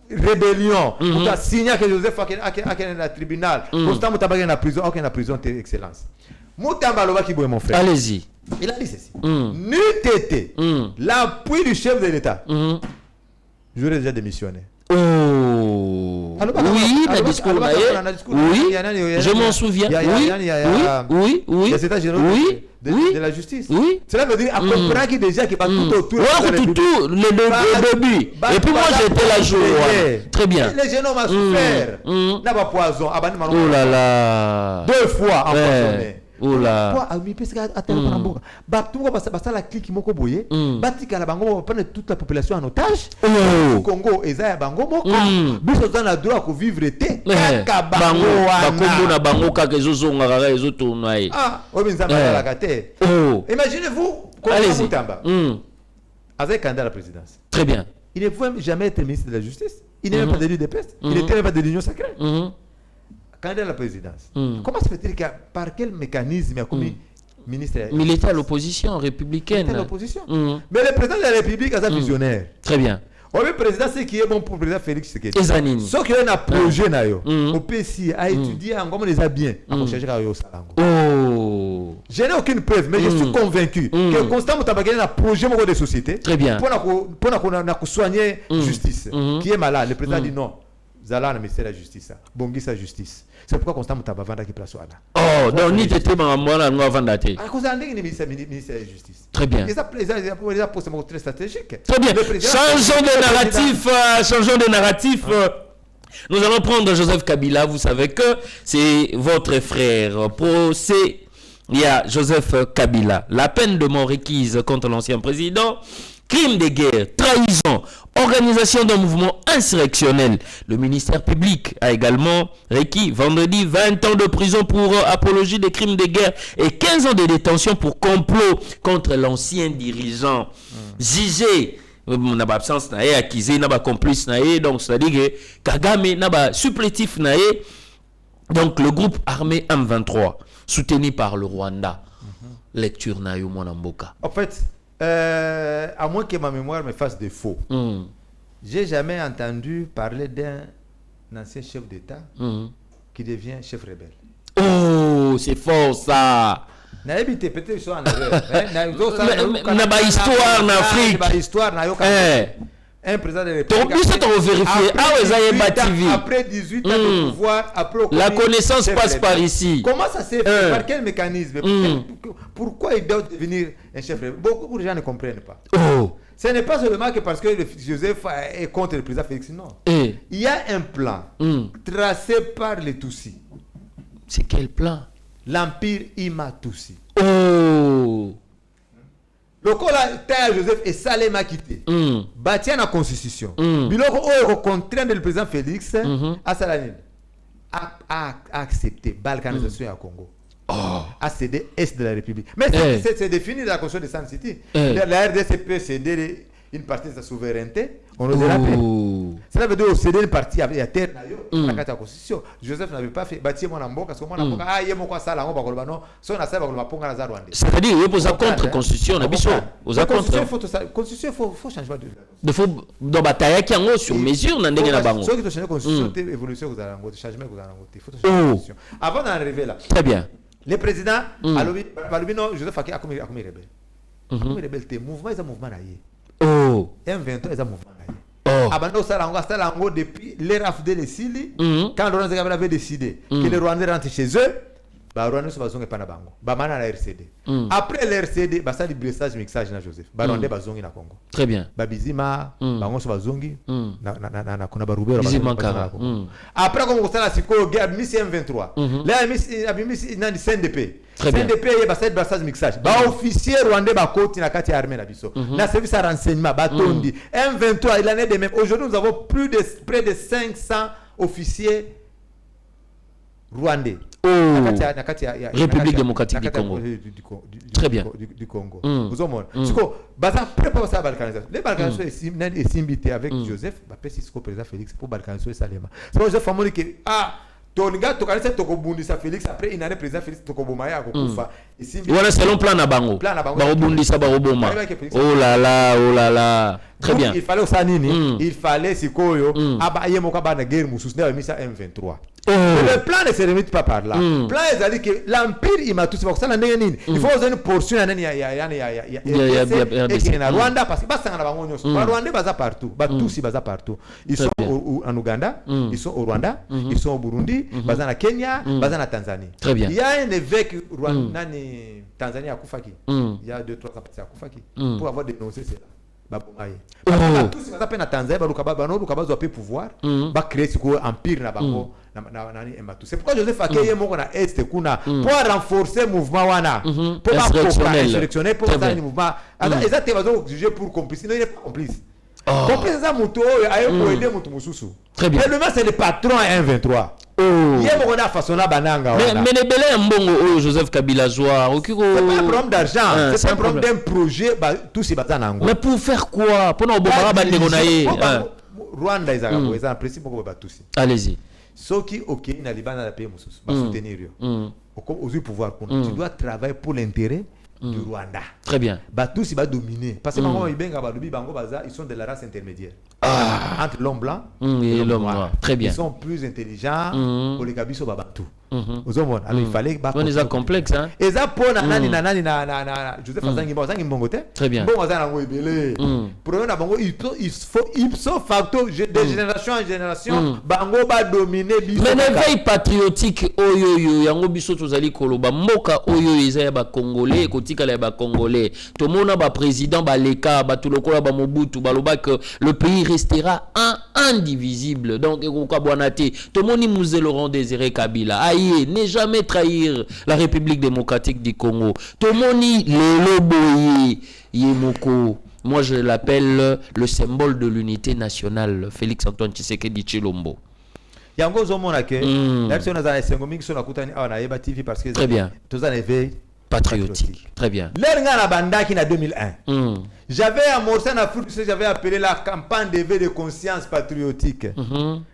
rébellion. On a signé que Joseph a dans le tribunal. Constant Mutamba est en prison, aucun en prison excellence. Mutamba loba qui boit mon frère. Allez-y. Il a dit ceci. N'eût été l'appui du chef de l'État. J'aurais déjà démissionné. Oh. Oui, le discours là. Oui, je m'en souviens. Oui. Il y a cet agent de la justice. Oui. Cela veut dire à comprendre qu'il déjà qui va tout autour. Tout le début. Et puis moi j'étais là jour. Très bien. Les jeunes ont souffert. N'a pas poison. Oh là là. 2 fois empoisonné. Oh là. Quoi oui parce que attends pour mboka. Ba tout ko basa la clique moko boye. Batika la bango va prendre toute la population en otage. Au Congo eza ya bango moko. Biso dans la droit ko vivre té. Kaka bango wana. Bakombo na bango kaka ezozonga kaka ezotourna ye. Ah, obi nzamba la kate. Oh. Imaginez-vous comme Mutamba. Avec candidat à la présidence. Très bien. Il ne pouvait jamais être ministre de la justice. Il n'est même pas d'élu de peste. Il n'était même pas de l'union sacrée. Candidat à la présidence. Comment se fait-il que par quel mécanisme il a commis ministre? Il était à l'opposition républicaine. Il était à l'opposition. Mais le président de la République est un visionnaire. Très bien. Le président, c'est qui est bon pour le président Félix Tshisekedi. Sauf qu'il y a un projet au PSI à étudier en comment les a bien. Oh. Je n'ai aucune preuve, mais je suis convaincu que Constant Mutamba a un projet de société. Très bien. Pour soigner la justice. Qui est malade. Le président dit non. Zala na ministère de la justice. Bongi sa justice. C'est pourquoi Constant Mutamba vanda qui place là. Oh, donc ni t'étais mwana ngwa vanda té. À cause d'un ministère de la justice. Très bien. Les a posé très stratégique. Très bien. Changeons de narratif. Nous allons prendre Joseph Kabila. Vous savez que c'est votre frère. Procès. Il y a Joseph Kabila. La peine de mort requise contre l'ancien président. Crime de guerre, trahison, organisation d'un mouvement insurrectionnel. Le ministère public a également requis vendredi 20 ans de prison pour apologie des crimes de guerre et 15 ans de détention pour complot contre l'ancien dirigeant. Jugé, n'a pas absence, n'a pas accusé, n'a pas complice, donc c'est-à-dire que Kagame n'a pas supplétif, donc le groupe armé M23, soutenu par le Rwanda. lecture na yo mwana mboka? En fait, à moins que ma mémoire me fasse défaut, j'ai jamais entendu parler d'un ancien chef d'État qui devient chef rebelle. Oh, c'est fort ça. Naïbité, peut-être qu'ils sont en erreur. Histoire en Afrique. Histoire un président de la République. Après 18 ans de pouvoir, la connaissance passe par ici. Comment ça s'est fait? Par quel mécanisme? Pourquoi il doit devenir un chef rebelle? Beaucoup de gens ne comprennent pas. Ce n'est pas seulement que parce que Joseph est contre le président Félix, non. Il y a un plan tracé par les Tutsis. C'est quel plan? L'empire Ima-Tutsi. Oh! Le cas là, Joseph et Salem a quitté. Bâti la constitution. Biloko au contraire le président Félix à Salanine a accepté balkanisation à Congo. A cédé est de la République. Mais c'est défini dans la constitution de San City. La RDC peut céder une partie de sa souveraineté. On le rappelle. Cela veut dire céder une partie à terre dans la constitution. Joseph n'avait pas fait bâtir mon ambo parce que mon ambo il y a mon quoi ça là on va colba non son na ça va colba ponga na Rwanda. C'est-à-dire il pose contre constitution na biso. Aux constitution faut changement de faut dans bataille qui en sur mesure na ndenge na bango. Ceux qui changer constitution évolution vous allez ngo changement vous allez ngo faut changer constitution. Avant d'arriver là. Très bien. Le président Alobi non Joseph Faki a commis rebelle. Commis rebelle te mouvement est un mouvement là. M23 est un mouvement là. Abando Salango depuis l'ère AFD Sili, quand Laurent Kabila avait décidé que les Rwandais rentrent chez eux, les Rwandais sont pas na bango. Bamana la RCD. Après la RCD, ça dit blessage mixage na Joseph. Rwandais bazongi na Congo. Très bien. Babizima, bango so bazongi na kuna barubero bazongi. Après comme ça la siko guerre Miss M23. Là Miss na CNDP. CNDP il y a brassage mixage. Ba officier rwandais ba koti na kati armée na biso. Na service à renseignement ba tondi. M23 il en est de même. Aujourd'hui nous avons près de 500 officiers rwandais. République démocratique du Congo. Très bien. Du Congo. Vous avez vu? Baza prépare ça balkanisation. Les balkanisations est simbité avec Joseph, ba pesi ce président Félix pour balkaniser Salema. C'est Joseph famille que Toniga tokanisa tokobundisa Félix après il n'allait président Félix tokobomaya akokufa. Voilà selon plan na bango. Barobundisa baroboma. Oh là là. Très bien. Il fallait au nini, il fallait sikoyo aba yemoka bana guerre mususu na misa M23. Le plan ne se limite pas par là. Le plan est à dire que l'empire il m'a tout c'est pour ça nini. Il faut une portion ya Rwanda parce que basa na bango nyoso. Rwanda baza partout, Batusi baza partout. Ils sont en Ouganda, ils sont au Rwanda, ils sont au Burundi, baza na Kenya, baza na Tanzanie. Très bien. Il y a un évêque Rwanda Tanzanie à Kufaki. Il y a 2-3 capacités à Kufaki pour avoir dénoncé cela. Tous ces appels na Tanzanie ba pouvoir ba créer ce empire na bango na c'est pourquoi Joseph Akeye moko na est kuna pour renforcer mouvement wana pour sélectionner pour ça le mouvement exactement bazo juger pour complice non il n'est pas complice complice ça muto ayo ko aider mutu mususu. Très bien. Mais le c'est le patron à 1-23. Mais les belés mbongo Joseph Kabila Zoa c'est pas un problème d'argent, c'est un problème d'un projet tout ces bazanango. Mais pour faire quoi? Pour nous bombarder bandegonaye. Rwanda ils en principe beaucoup batusi. Allez-y. Ceux qui OK na Liban na pays mususu ba soutenir yo. Au pouvoir tu dois travailler pour l'intérêt du Rwanda. Très bien. Batusi va dominer parce que bango ibenga balubi bango baza ils sont de la race intermédiaire. Entre l'homme blanc et l'homme noir. Très bien. Ils sont plus intelligents pour les kabiso babantu. Alors il fallait on les a complexes hein. Et ça pour nani na Joseph Azangi Mbongote. Très bien. Bon azana ngobele. Pour eux na bango il faut facto de génération en génération bango ba dominer biso. Mais l'éveil patriotique oyoyo yango biso tozali koloba mboka oyo eza ba congolais kotika la ba congolais. To mona ba président ba leka ba tulokola ba Mobutu baloba que le pays restera indivisible. Donc ekokabwanate to moni Mouzé Laurent Désiré Kabila ne jamais trahir la République démocratique du Congo. Tomoni Lelo Boye Yemoko. Moi je l'appelle le symbole de l'unité nationale, Félix Antoine Tshisekedi Tshilombo. Yango zomona ke la personne za sengo mingi so na kutani awa na yeba TV parce que très bien. Tozana éveil patriotique. Très bien. L'Erga na banda qui na 2001. J'avais amorcé en Afrique du Sud, j'avais appelé la campagne d'éveil de conscience patriotique.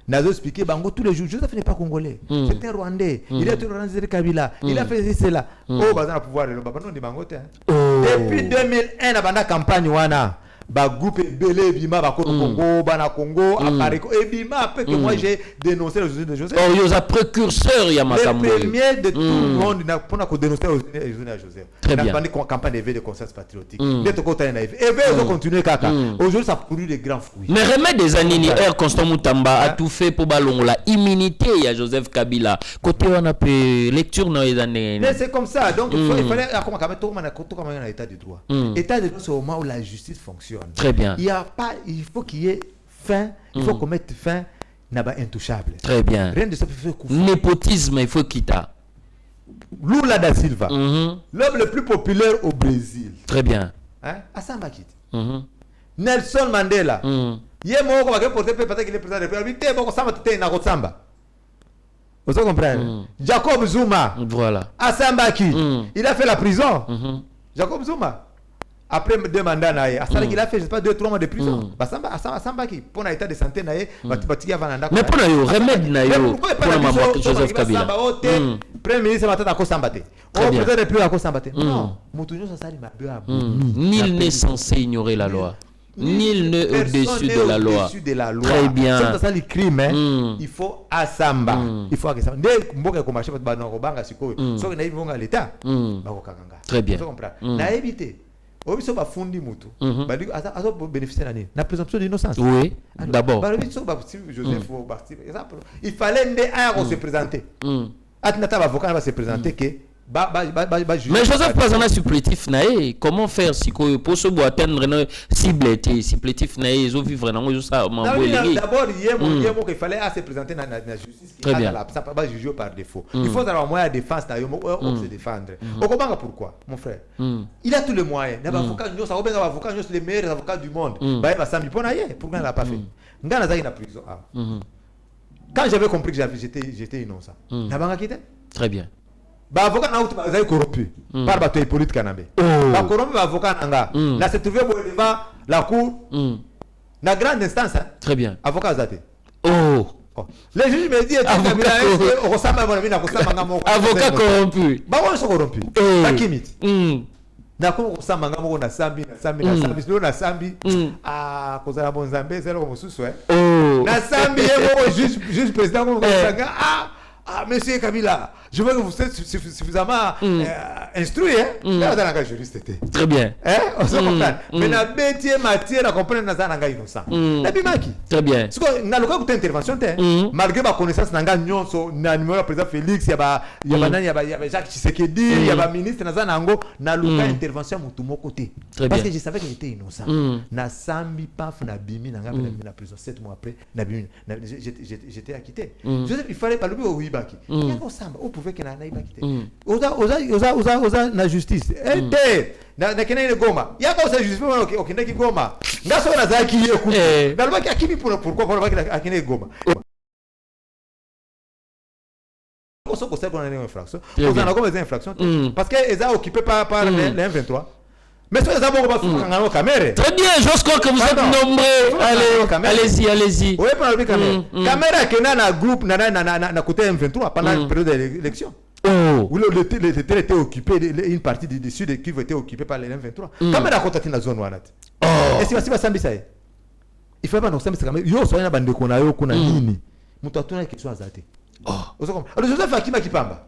Nazo expliqué, Bango tous les jours, Joseph n'est pas congolais. C'est un Rwandais. Il a été Rwandais Kabila. Il a fait cela. Oh, bah, on pouvoir le Babanon de Bangote. Depuis 2001, la banda campagne wana. Ba groupe Belé Bima ba Congo bana Congo Apariko et Bima après que moi j'ai dénoncé le Joseph. Oh, il y a précurseur Yamakambo. Le premier de tout le monde pour nous dénoncer le Joseph. Très bien. La campagne d'éveil de conscience patriotique. D'être côté naïf. Et ils ont continué kaka. Aujourd'hui ça a couru des grands fruits. Mais remède des années Constant Moutamba a tout fait pour ballon la immunité il y a Joseph Kabila. Côté on a peu lecture dans les années. Mais c'est comme ça. Donc il fallait comment comme un état de droit. État de droit c'est au moment où la justice fonctionne. Très bien. Il faut qu'il y ait fin, il faut qu'on mette fin n'a-ba intouchable. Très bien. Rien de ça fait coup. Népotisme, il faut quitter. Lula da Silva, l'homme le plus populaire au Brésil. Très bien. Hein? Asamba Kiti. Nelson Mandela. Yé mo ko va porter peut-être qu'il est président de la République, bon samba tete na ko samba. Vous comprenez? Jacob Zuma. Voilà. Asamba Kiti. Il a fait la prison. Jacob Zuma. Après 2 mandats, il a fait, je sais pas, 2-3 mois de prison. Asamba qui, pour l'état de santé, mais pour le remède, pour Joseph Kabila. Premier ministre, peut-être plus à Sambate. Non, nul n'est censé ignorer la loi. Nul n'est au-dessus de la loi. Très bien. C'est ça le crime, il faut Asamba. Il faut Asamba. Dès que vous commencez à faire des choses, vous avez l'État. Très bien. Vous avez évité. Obiso ba fundi mutu ba digo azo bénéficier nani na présomption d'innocence. Oui, d'abord Joseph il fallait se présenter. Atinata avocat va se présenter que mais Joseph Pazana supplétif nae comment faire si pour se atteindre une cible était supplétif nae ils ont vivre dans ça d'abord il fallait se présenter dans la justice qui ça pas juger par défaut. Il faut avoir moyen de défense se défendre. Pourquoi mon frère il a tous les moyens l'avocat les meilleurs avocats du monde ba va samedi pour naie pourquoi il l'a pas fait ngana za ina prison quand j'avais compris que j'étais innocent na banga quitté. Très bien. Avocat n'a corrompu par bateau Hippolyte Kanambe. Corrompu avocat nanga. Là se trouvé devant la cour. La grande instance. Très bien. Avocat Zate. Oh. Les juges me disent avocat corrompu. Bah on sont corrompu. Takimit. D'accord, ça manga mo na sambi na sambi ah kozala bonzambe zelo ko mususu na sambi juge président ko sanga monsieur Kabila, je veux que vous soyez suffisamment instruit. Là, dans la juriste. Très bien. On se comprend. Mais la métier matière à comprendre dans la innocent. Très bien. Ce qu'on a le cas d'intervention, malgré ma connaissance, n'a pas nyonso, n'a numéro président Félix, il y a Jacques Tshisekedi, il y a ministre Nazanango, n'a le cas d'intervention de mon côté. Parce que je savais qu'il était innocent. Na sambi paf na bimi na la prison 7 mois après na bimi j'étais acquitté. Il fallait pas le oui. Vous pouvez que oza na justice na kenene goma yaka osa justice okende ki goma ngaso na zaki yeku na lobaki akimi pourquoi lobaki akine goma oso ko seko na infraction oza na comme des infractions parce que eza occupé par les M23. Mais ça va beaucoup caméra. Très bien, je crois que vous êtes nombreux. Allez-y. Oui, pour la caméra. Caméra qui est dans groupe na côté M23 pendant la période de l'élection. Où le terrain était occupé, une partie du sud qui était occupée par les M23. Caméra côté dans la zone wanat. Et si va sambi ça. Il faut pas nous sambi ça caméra. Yo soyez na bande kona yo kuna nini. Mutu atuna question azate. Alors Joseph Akima Kipamba.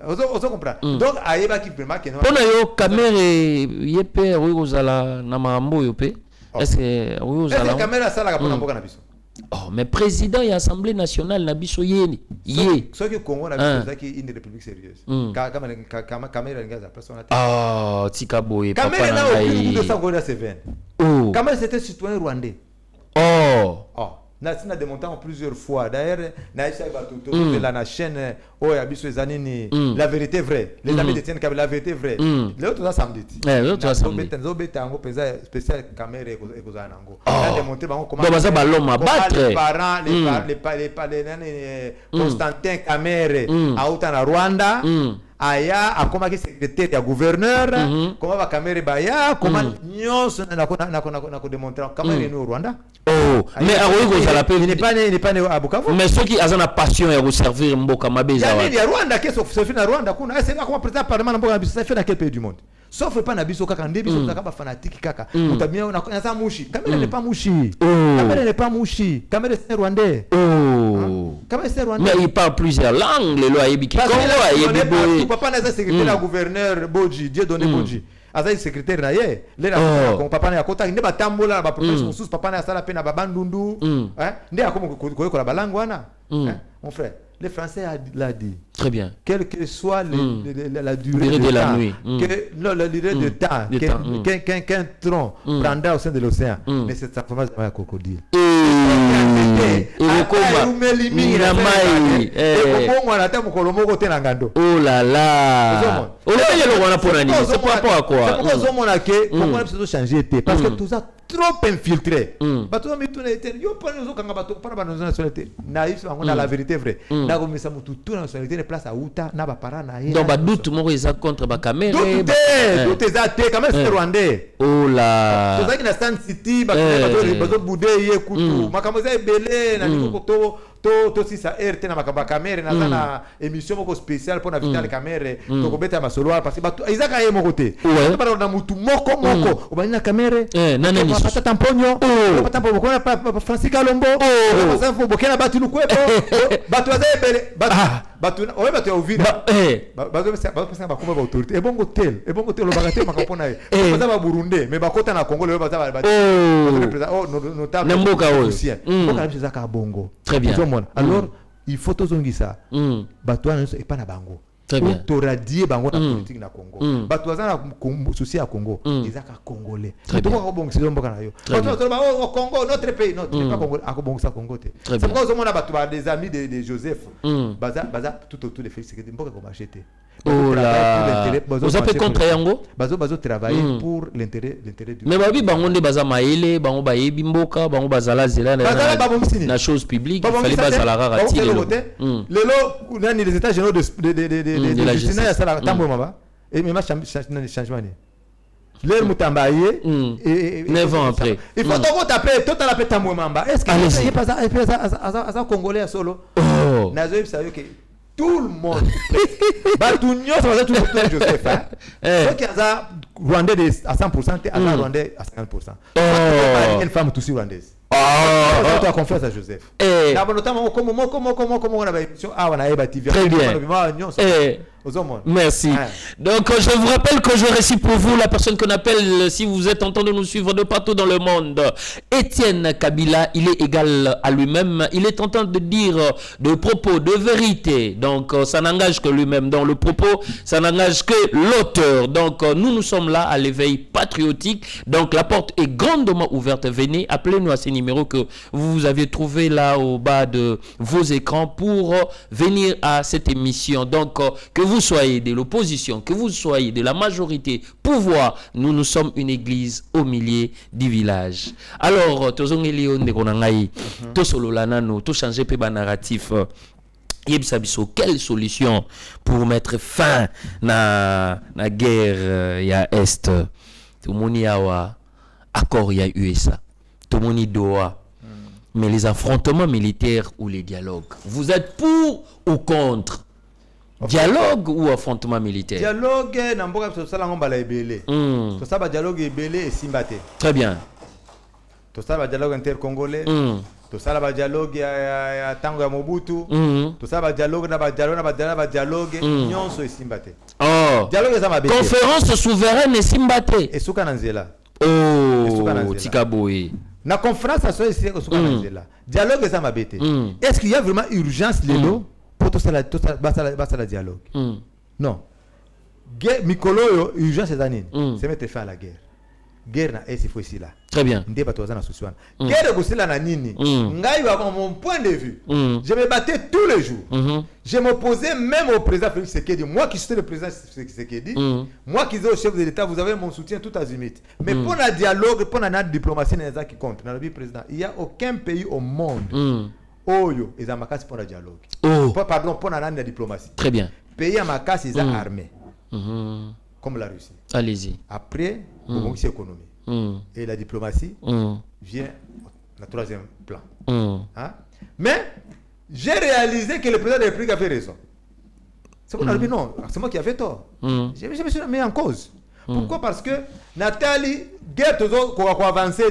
On comprend. Donc ayeba ki vraiment que non. Pona yo caméra yepe oyozala na mambo yope. Est-ce que oyozala caméra sala ka pona mboka na biso. Oh mais président et assemblée nationale na biso yeni. Yé. Ce que Congo na biso c'est une république sérieuse. Caméra ngaza personne. Ah, tika boye papa na. Caméra na aucune de ça Goda Seven. Oh. Caméra c'était citoyen rwandais. Oh. Natina démontant plusieurs fois. D'ailleurs, Naïcha Batuto de la chaîne Oyabiso Zanini, la vérité vraie. Les amis de Tienne Kabila, la vérité vraie. L'autre ça samedi. L'autre ça samedi. Spécial caméra et Kozanango. On a démontré comment les parents, les Constantin Kamere, à Outana Rwanda. aya akoma ki secrétaire ya gouverneur comment va Kamere baya comment nyonso na ko démontrer Kamere no Rwanda. Oh, mais aroiko za la paix. Il n'est pas né à Bukavu. Mais ceux qui azana passion ya servir mboka mabeza wa. Ya Rwanda qu'est-ce que fait na Rwanda kuna c'est comment président parlement na mboka ça fait dans quel pays du monde? Sauf pas na biso kaka ndebi so kaka fanatique kaka. Utabia na za mushi. Kamere n'est pas mushi. Kamere n'est pas mushi. Kamere c'est Rwandais. Oh. Kamere c'est Rwandais. Mais il parle plusieurs langues le loyer biki. Congo ayebi boy. Papa na secrétaire la gouverneur Boji, Dieu donné Boji. Aza secrétaire na ye. Le na ko papa na kota ndeba tambola ba province mususu papa na sala pena babandundu. Ndé akomo ko la balangue wana. Mon frère, les Français l'a dit. Très bien. Quelle que soit la durée de la nuit, la durée de temps qu'un tronc prendra au sein de l'océan, mais cette transformation est un crocodile. Oh là là. C'est pas rapport à quoi? Parce que tout ça trop infiltré. Bato mituna était yo pas nous kanga bato pas ba nationalité. Naïf on a la vérité vraie. Na komisa mutu tout nationalité ne place à uta na ba para na ye. Donc ba doute mo eza contre ba caméra. Doute eza te quand même c'est rwandais. Oh là. C'est ça qui na Stand City bato boudé ye kutu. Makambo za ebele na nikoko to si ça RT na makamba caméra na na émission moko spéciale pour na Vital Caméra to kobeta masoloir parce que bato izaka ye moko te. Ba na mutu moko obani na caméra. Nani pata tamponyo pata pombo kona Francis Kalombo ça faut bokena batu lukwebo batu azebele batu oye batu ya Uvira batu ba kuma ba autorité e bongo tel lo bagate makapona e baza ba Burundi mais bakota na Congo le baza ba notable Namboka aussi boka biso zaka bongo très bien alors il faut tozongisa batu ana e pa na bango très bien to radier bango na politique na Congo bato bazana souci à Congo ezaka congolais to ko bon c'est mboka na yo bato ba au Congo notre pays pas Congo akobong sa Congo te c'est pourquoi on a bato des amis de Joseph baza tout autour de Félix Tshisekedi mboka ko machete. Oh là, vous avez contre Yango? Bazo travailler pour l'intérêt du. Mais babi bango nde baza maele, bango ba yebi mboka, bango bazala zela na chose publique, il fallait bazala rarati lelo. Lelo nani les états généraux de la justice ya sala tambo maba et même changement ni. L'air mutambaye et 9 ans après. Il faut donc taper tout à la pète tambo mamba. Est-ce que il pas ça congolais solo? Nazo savait que tout le monde Batunyo ça va tout le monde Joseph ceux qui a Rwandais à 100% à Rwandais à 50%. Une femme tous rwandaise. Tu as confiance à Joseph. Notamment comment on a émission on a TV. Très bien. Merci. Donc je vous rappelle que je récite pour vous la personne qu'on appelle, si vous êtes en train de nous suivre de partout dans le monde, Étienne Kabila. Il est égal à lui-même. Il est en train de dire de propos de vérité. Donc ça n'engage que lui-même. Dans le propos, ça n'engage que l'auteur. Donc nous sommes là à l'éveil patriotique. Donc la porte est grandement ouverte. Venez, appelez-nous à ces numéros que vous avez trouvé là au bas de vos écrans pour venir à cette émission. Donc que vous soyez de l'opposition, que vous soyez de la majorité, pouvoir, nous sommes une église au milieu du village. Alors, tout changer pe narratif. Quelle solution pour mettre fin na guerre ya Est? Tout le monde y a accord ya USA. Tout le monde y doit. Mais les affrontements militaires ou les dialogues, vous êtes pour ou contre? Dialogue ou affrontement militaire? Dialogue, n'importe quoi, ça l'engomba la ebele. Tout ça va dialogue ebele et simbate. Très bien. Tout ça va dialogue intercongolais. Tout ça va dialogue ya tango ya Mobutu. Tout ça va dialogue na dialogue nyonso et simbate. Oh. Dialogue ça va conférence souveraine et simbate. Et suka nanzela. Oh. Tikaboy. Na conférence ça soit ici suka nanzela. Dialogue ça va bête. Est-ce qu'il y a vraiment urgence lelo? Pour tout ça la dialogue. Non. Guerre Mikolo urgence ces années. C'est mettre fin à la guerre. Guerre na est faut ici là. Très bien. Ndé bato na solution. Guerre de la na nini. Ngai à mon point de vue. Je me battais tous les jours. Je m'opposais même au président Félix Tshisekedi. Moi qui suis le président Félix Tshisekedi, moi qui suis au chef de l'État, vous avez mon soutien tout azimut. Mais pour la dialogue, pour la diplomatie qui compte, dans le président, il n'y a aucun pays au monde. Oyo, ils ont makasi pour le dialogue. Pardon, pour la diplomatie. Très bien. pays à ma casse, ils ont armé. Comme la Russie. Allez-y. Après, c'est l'économie. Et la diplomatie vient au troisième plan. Hein? Mais j'ai réalisé que le président de la République avait raison. C'est pour dit non, c'est moi qui avais tort. Je me suis mis en cause. Pourquoi? Parce que Nathalie, guerre, tout a avancé.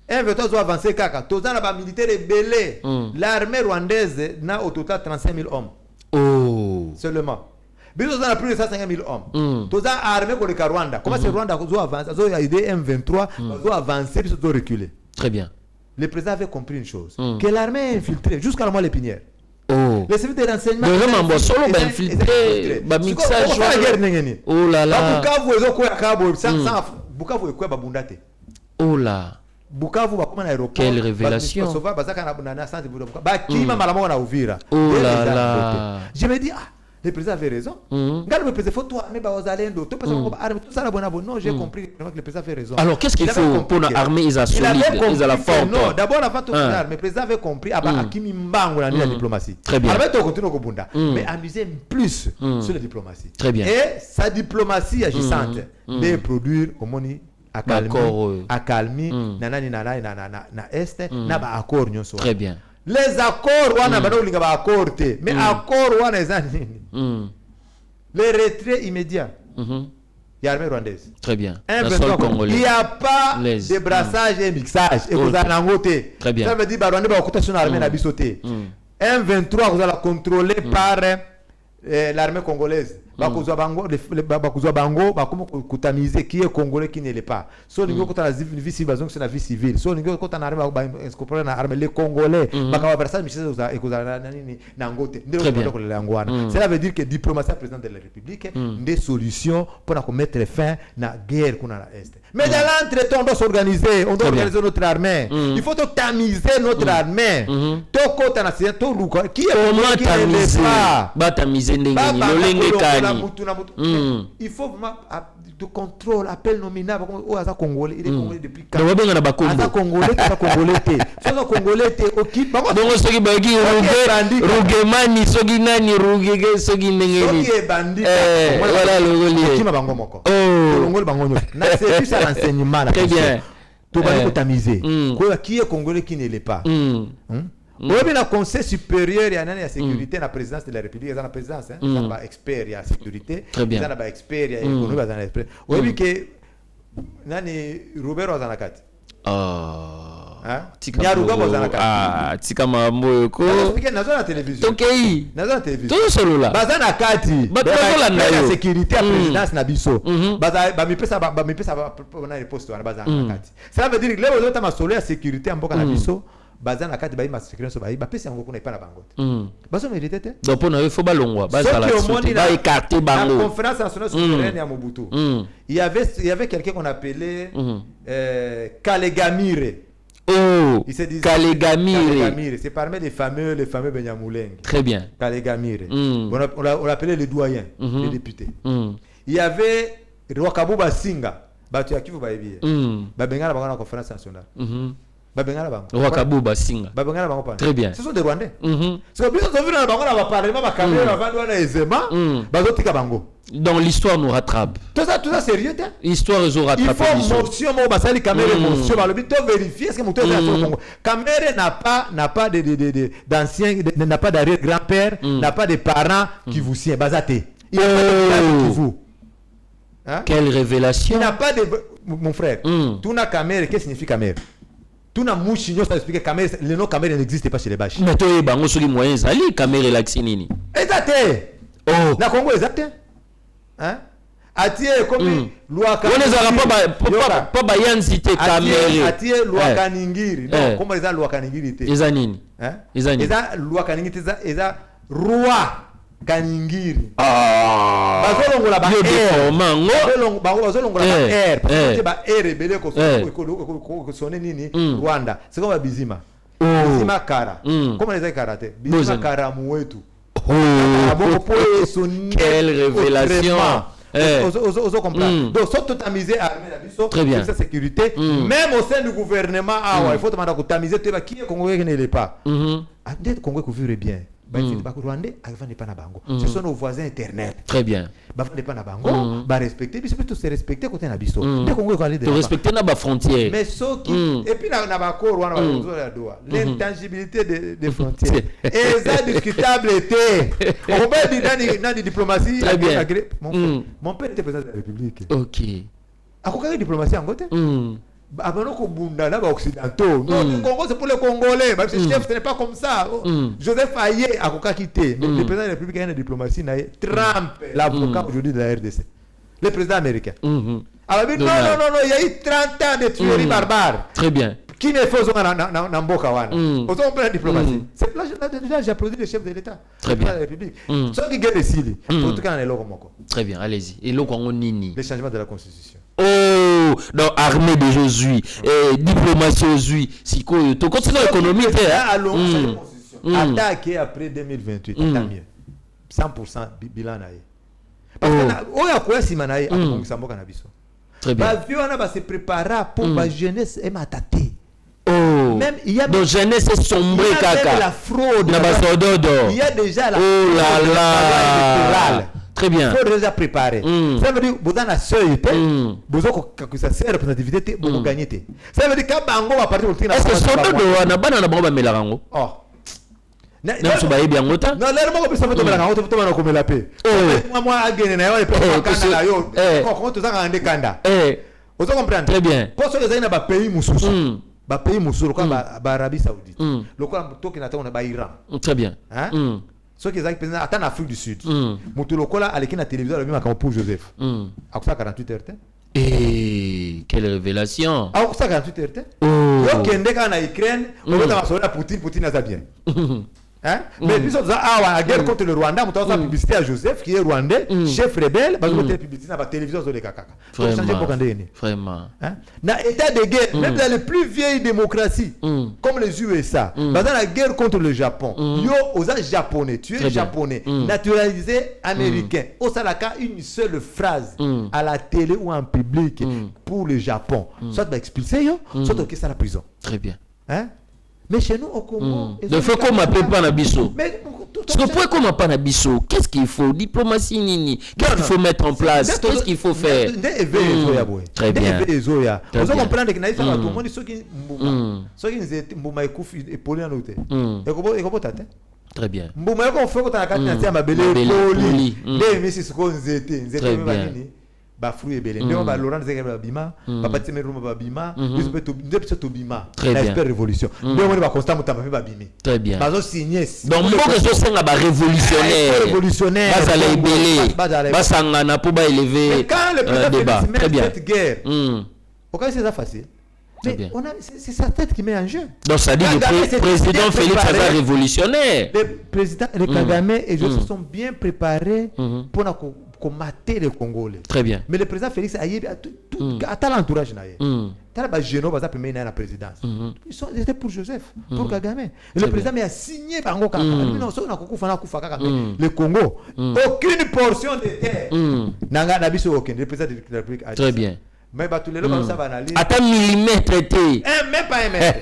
Un veto a avancé kaka. Tout a militaire belé. L'armée rwandaise n'a au total 35 000 hommes. Oh. Seulement. Mais nous avons plus de 150 000 hommes. Tout a armé pour le Rwanda. Comment c'est Rwanda qui a avancé? Ils ont aidé M23, ils ont avancé, ils ont reculé. Très bien. Le président avait compris une chose, que l'armée est infiltrée jusqu'à la moelle épinière. Oh. Les services de renseignement. Vraiment, bon, solo infiltré, mixage. Oh là là. Bukavu est quoi babundate? Oh là. Bukavu va comme un aéroport. Quelle révélation. Oh là là. Je me dis, ah, le président avait raison. Regarde le président, faut toi, mais tout ça, non, j'ai compris que le président avait raison. Alors, qu'est-ce qu'il faut pour une armée, ils ont solide, ils ont la force? Non, d'abord, avant tout, le président avait compris, Akimi Mbango, la diplomatie. Très bien. Mais amuser plus sur la diplomatie. Très bien. Et sa diplomatie agissante de produire au moni akalmi nanani na este na ba accord nyonso. Très bien. Les accords wana bana ulinga ba accord te mais accord wana eza nini? Le retrait immédiat. Ya armée rwandaise. Très bien. Il n'y a pas de brassage et mixage et vous en angoté. Très bien. Ça veut dire ba rwandais ba okuta sur l'armée na bisoté. M23 vous allez contrôler par l'armée congolaise. Bakuzwa bango bakomo kutamiser qui est congolais qui ne l'est pas. So ningo kota la vie civile c'est la vie civile. So ningo kota na armée ba incorporer na armée les congolais bakaba brassage mixage ekozala nani na ngote. Cela veut dire que diplomatie président de la République des solutions pour mettre fin na guerre qu'on a à l'est. Mais dans l'entretemps on doit s'organiser, on doit organiser notre armée. Il faut tamiser notre armée. To kota na c'est to luka qui est tamiser ba tamiser ndenge ni lolenge kani. Il faut vraiment de contrôle, appel nominal. Oh, ça congolais, il est congolais depuis 4 ans. Ça congolais, ça congolais. Ça congolais, ok. Donc ce qui bagi Rugemani, sogi nani Rugege, sogi nengeni. Sogi est bandit. Voilà le relié. Qui m'a bango moko. Oh. Congolais bango nyo. Na c'est plus à l'enseignement là. Très bien. Tout va tamiser. Quoi qui est congolais qui ne l'est pas. Oui, mais le Conseil supérieur, il y a la sécurité, la présidence de la République, il y a la présidence, il y a un expert, il y a la sécurité, il y a un expert, il y a l'économie, il y a un expert. Oui, mais que Robert Ozanakati. Tika mambo ko. Nazo na télévision. Tokei. Nazo na télévision. Tout solo là. Bazanakati. La sécurité, la présidence na biso. Ba mi pesa na poste wana Bazanakati. Ça veut dire que les autres ma solo la sécurité en boka na biso. Bazan na kati ba ima sécurité so ba pesa ngo kuna ipana bangote. Baso mérité te. Donc pour nous il faut balongwa, bazala soute, ba écarter bango. La conférence nationale souveraine ya Mobutu. Il y avait quelqu'un qu'on appelait Kalegamire. Oh. Il se disait Kalegamire. C'est parmi les fameux Benyamulenge. Très bien. Kalegamire. On l'appelait le doyen, le député. Il y avait Rwakabuba Singa. Batu ya Kivu ba ebiye. Ba bengala ba na conférence nationale. Rwakabuba Singa. Très bien. Ce sont des Rwandais. C'est bien sûr dans bango na parlement ba caméra ba vandu na ezema bazotika bango. Donc l'histoire nous rattrape. Tout ça sérieux hein? L'histoire nous rattrape. Il faut motion mo basali caméra motion ba le but vérifier est-ce que moto est au Congo. Caméra n'a pas d'anciens n'a pas d'arrière grand-père, n'a pas de parents qui vous sied bazaté. Il n'a pas de vous. Hein? Quelle révélation. Il n'a pas de mon frère. Tout na caméra, qu'est-ce que signifie caméra? Tout na mouchi nous ça explique caméra, le nom caméra n'existe pas chez les Bashi. Mais toi bango sur les moyens ali caméra laxinini. Exact. Oh, na Congo exact. Hein? Atie comme Luaka. On les a pas bayan cité caméra. Atie Luaka Ningiri. Non, comment les a Luaka Ningiri té? Ezanini. Hein? Ezanini. Eza Luaka Ningiri eza roi Kaningiri. Bazolongola ba air. Bazolongola ba air. Parce que ba air ebele ko sonner nini Rwanda. C'est comme Bizima. Bizima Kara. Comment les a karaté? Bizima Kara mwetu. Quelle révélation. Oso comprendre. Donc soit totamiser armée la biso, sa sécurité, même au sein du gouvernement, il faut demander à tamiser qui est congolais qui ne l'est pas. D'être congolais que vivre bien. Rwandais, ce sont nos voisins internet. Très bien. Respecter, ils peuvent se respecter côté Nabiso. De respecter nos frontières. Mais ceux qui. Et puis, l'intangibilité des frontières. Et ça, discutable était. On va dire dans la diplomatie. Très bien. Mon père était président de la République. Ok. À quoi la diplomatie en côté? Avant qu'on bunda là, occidentaux. Non, le Congo c'est pour les Congolais. Même si chef, ce n'est pas comme ça. Joseph Aye a quoi quitté. Mais le président de la République a une diplomatie. Trump, l'avocat aujourd'hui de la RDC. Le président américain. Alors, non, il y a eu 30 ans de tueries barbares. Très bien. Qui ne fait dans Mboka wana. On peut la diplomatie. C'est là j'applaudis le chef de l'État. Très bien. De la République. Ceux qui gagnent ici, en tout cas, très bien, allez-y. Et le Congo Nini. Les changements de la Constitution. Oh, donc armée de Josué, diplomatie Josué, Siko, to continue l'économie. Allons, attaquer après 2028, tant mieux. 100% bilan naïe. Parce que on a quoi si manaï à Mboka Nabiso. Très bien. On va se préparer pour la jeunesse et m'attaquer. Oh, même il y a donc jeunesse est sombrée, caca. La fraude. Il y a déjà la fraude. Oh là là. Très bien. Il faut déjà préparer. Ça veut dire que vous avez la seuil, vous avez sa représentativité, vous gagnez. Ça veut dire que Bango va partir au final. Est-ce que Sododo na banana bomba melarango? Oh. Non, c'est pas bien ngota. Non, là on peut se mettre melarango, tu peux comme la paix. Moi agene na yo et pas kanda yo. Ko to za ngande kanda. Vous comprenez? Très bien. Parce que les gens ba pays mususu. Ba pays mususu comme ba Arabie Saoudite. Le quoi to ki na ta on ba Iran. Très bien. Hein? Ceux qui ont atteint l'Afrique du Sud. Moutouloko à l'équipe de la télévision, le même pour Joseph. À ça 48 heures. Et quelle révélation! À ça 48 heures. Oh! Donc, il y a en Ukraine, on va dans Poutine a bien. Hein? Mais puis, la guerre contre le Rwanda, on a publicité à Joseph, qui est rwandais, chef rebelle, parce qu'on a publicité dans la télévision de l'Ekaka. Vraiment. Dans l'état de guerre, même dans les plus vieilles démocraties, comme les USA, dans la guerre contre le Japon, yo, aux japonais, tu es japonais, naturalisé américain, au Salaka, une seule phrase à la télé ou en public pour le Japon. Soit va expulser, yo, soit ok, ça la prison. Très bien. Hein? Mais chez nous, au Congo... Il faut qu'on m'appelle pas Nabiso. Parce que pourquoi qu'on m'appelle pas Nabiso? Qu'est-ce qu'il faut? Diplomatie nini. Qu'est-ce qu'il faut mettre en place? Qu'est-ce qu'il faut faire? Très bien. Vous comprenez que tout le monde ceux qui Mbouma Ekoufi et Pauline Anote. Très bien. Mbouma Ekoufi fait que tu as ma belle Poli. Des messieurs qu'on zété. Très bien. Ba fruit et belé. Nous ba Laurent Zegeba bima, ba Patseme Roma ba bima, nous peut to bima. La révolution. Nous on va constamment taper ba bimi. Très bien. Bazo signer. Donc moi que je sais ba révolutionnaire. Ba ça les belé. Ba sangana pour ba élever le débat. Très bien. Cette guerre. Au cas c'est ça facile. Mais c'est sa tête qui met en jeu. Donc ça dit le président Félix est révolutionnaire. Le président le Kagame et je se sont bien préparés pour commater les Congolais. Très bien. Mais le président Félix a tout l'entourage naïe. T'as pas Géno va premier dans la présidence. Ils étaient pour Joseph, pour Kagame. Et le président a signé par Bango Kagame. Non, le Congo, aucune portion de terre. Nanga Nabiso aucune. Le président de la République a dit. Très bien. Mais bah tous les lots ça va analyser. Attends millimètre traité. Même pas un mètre.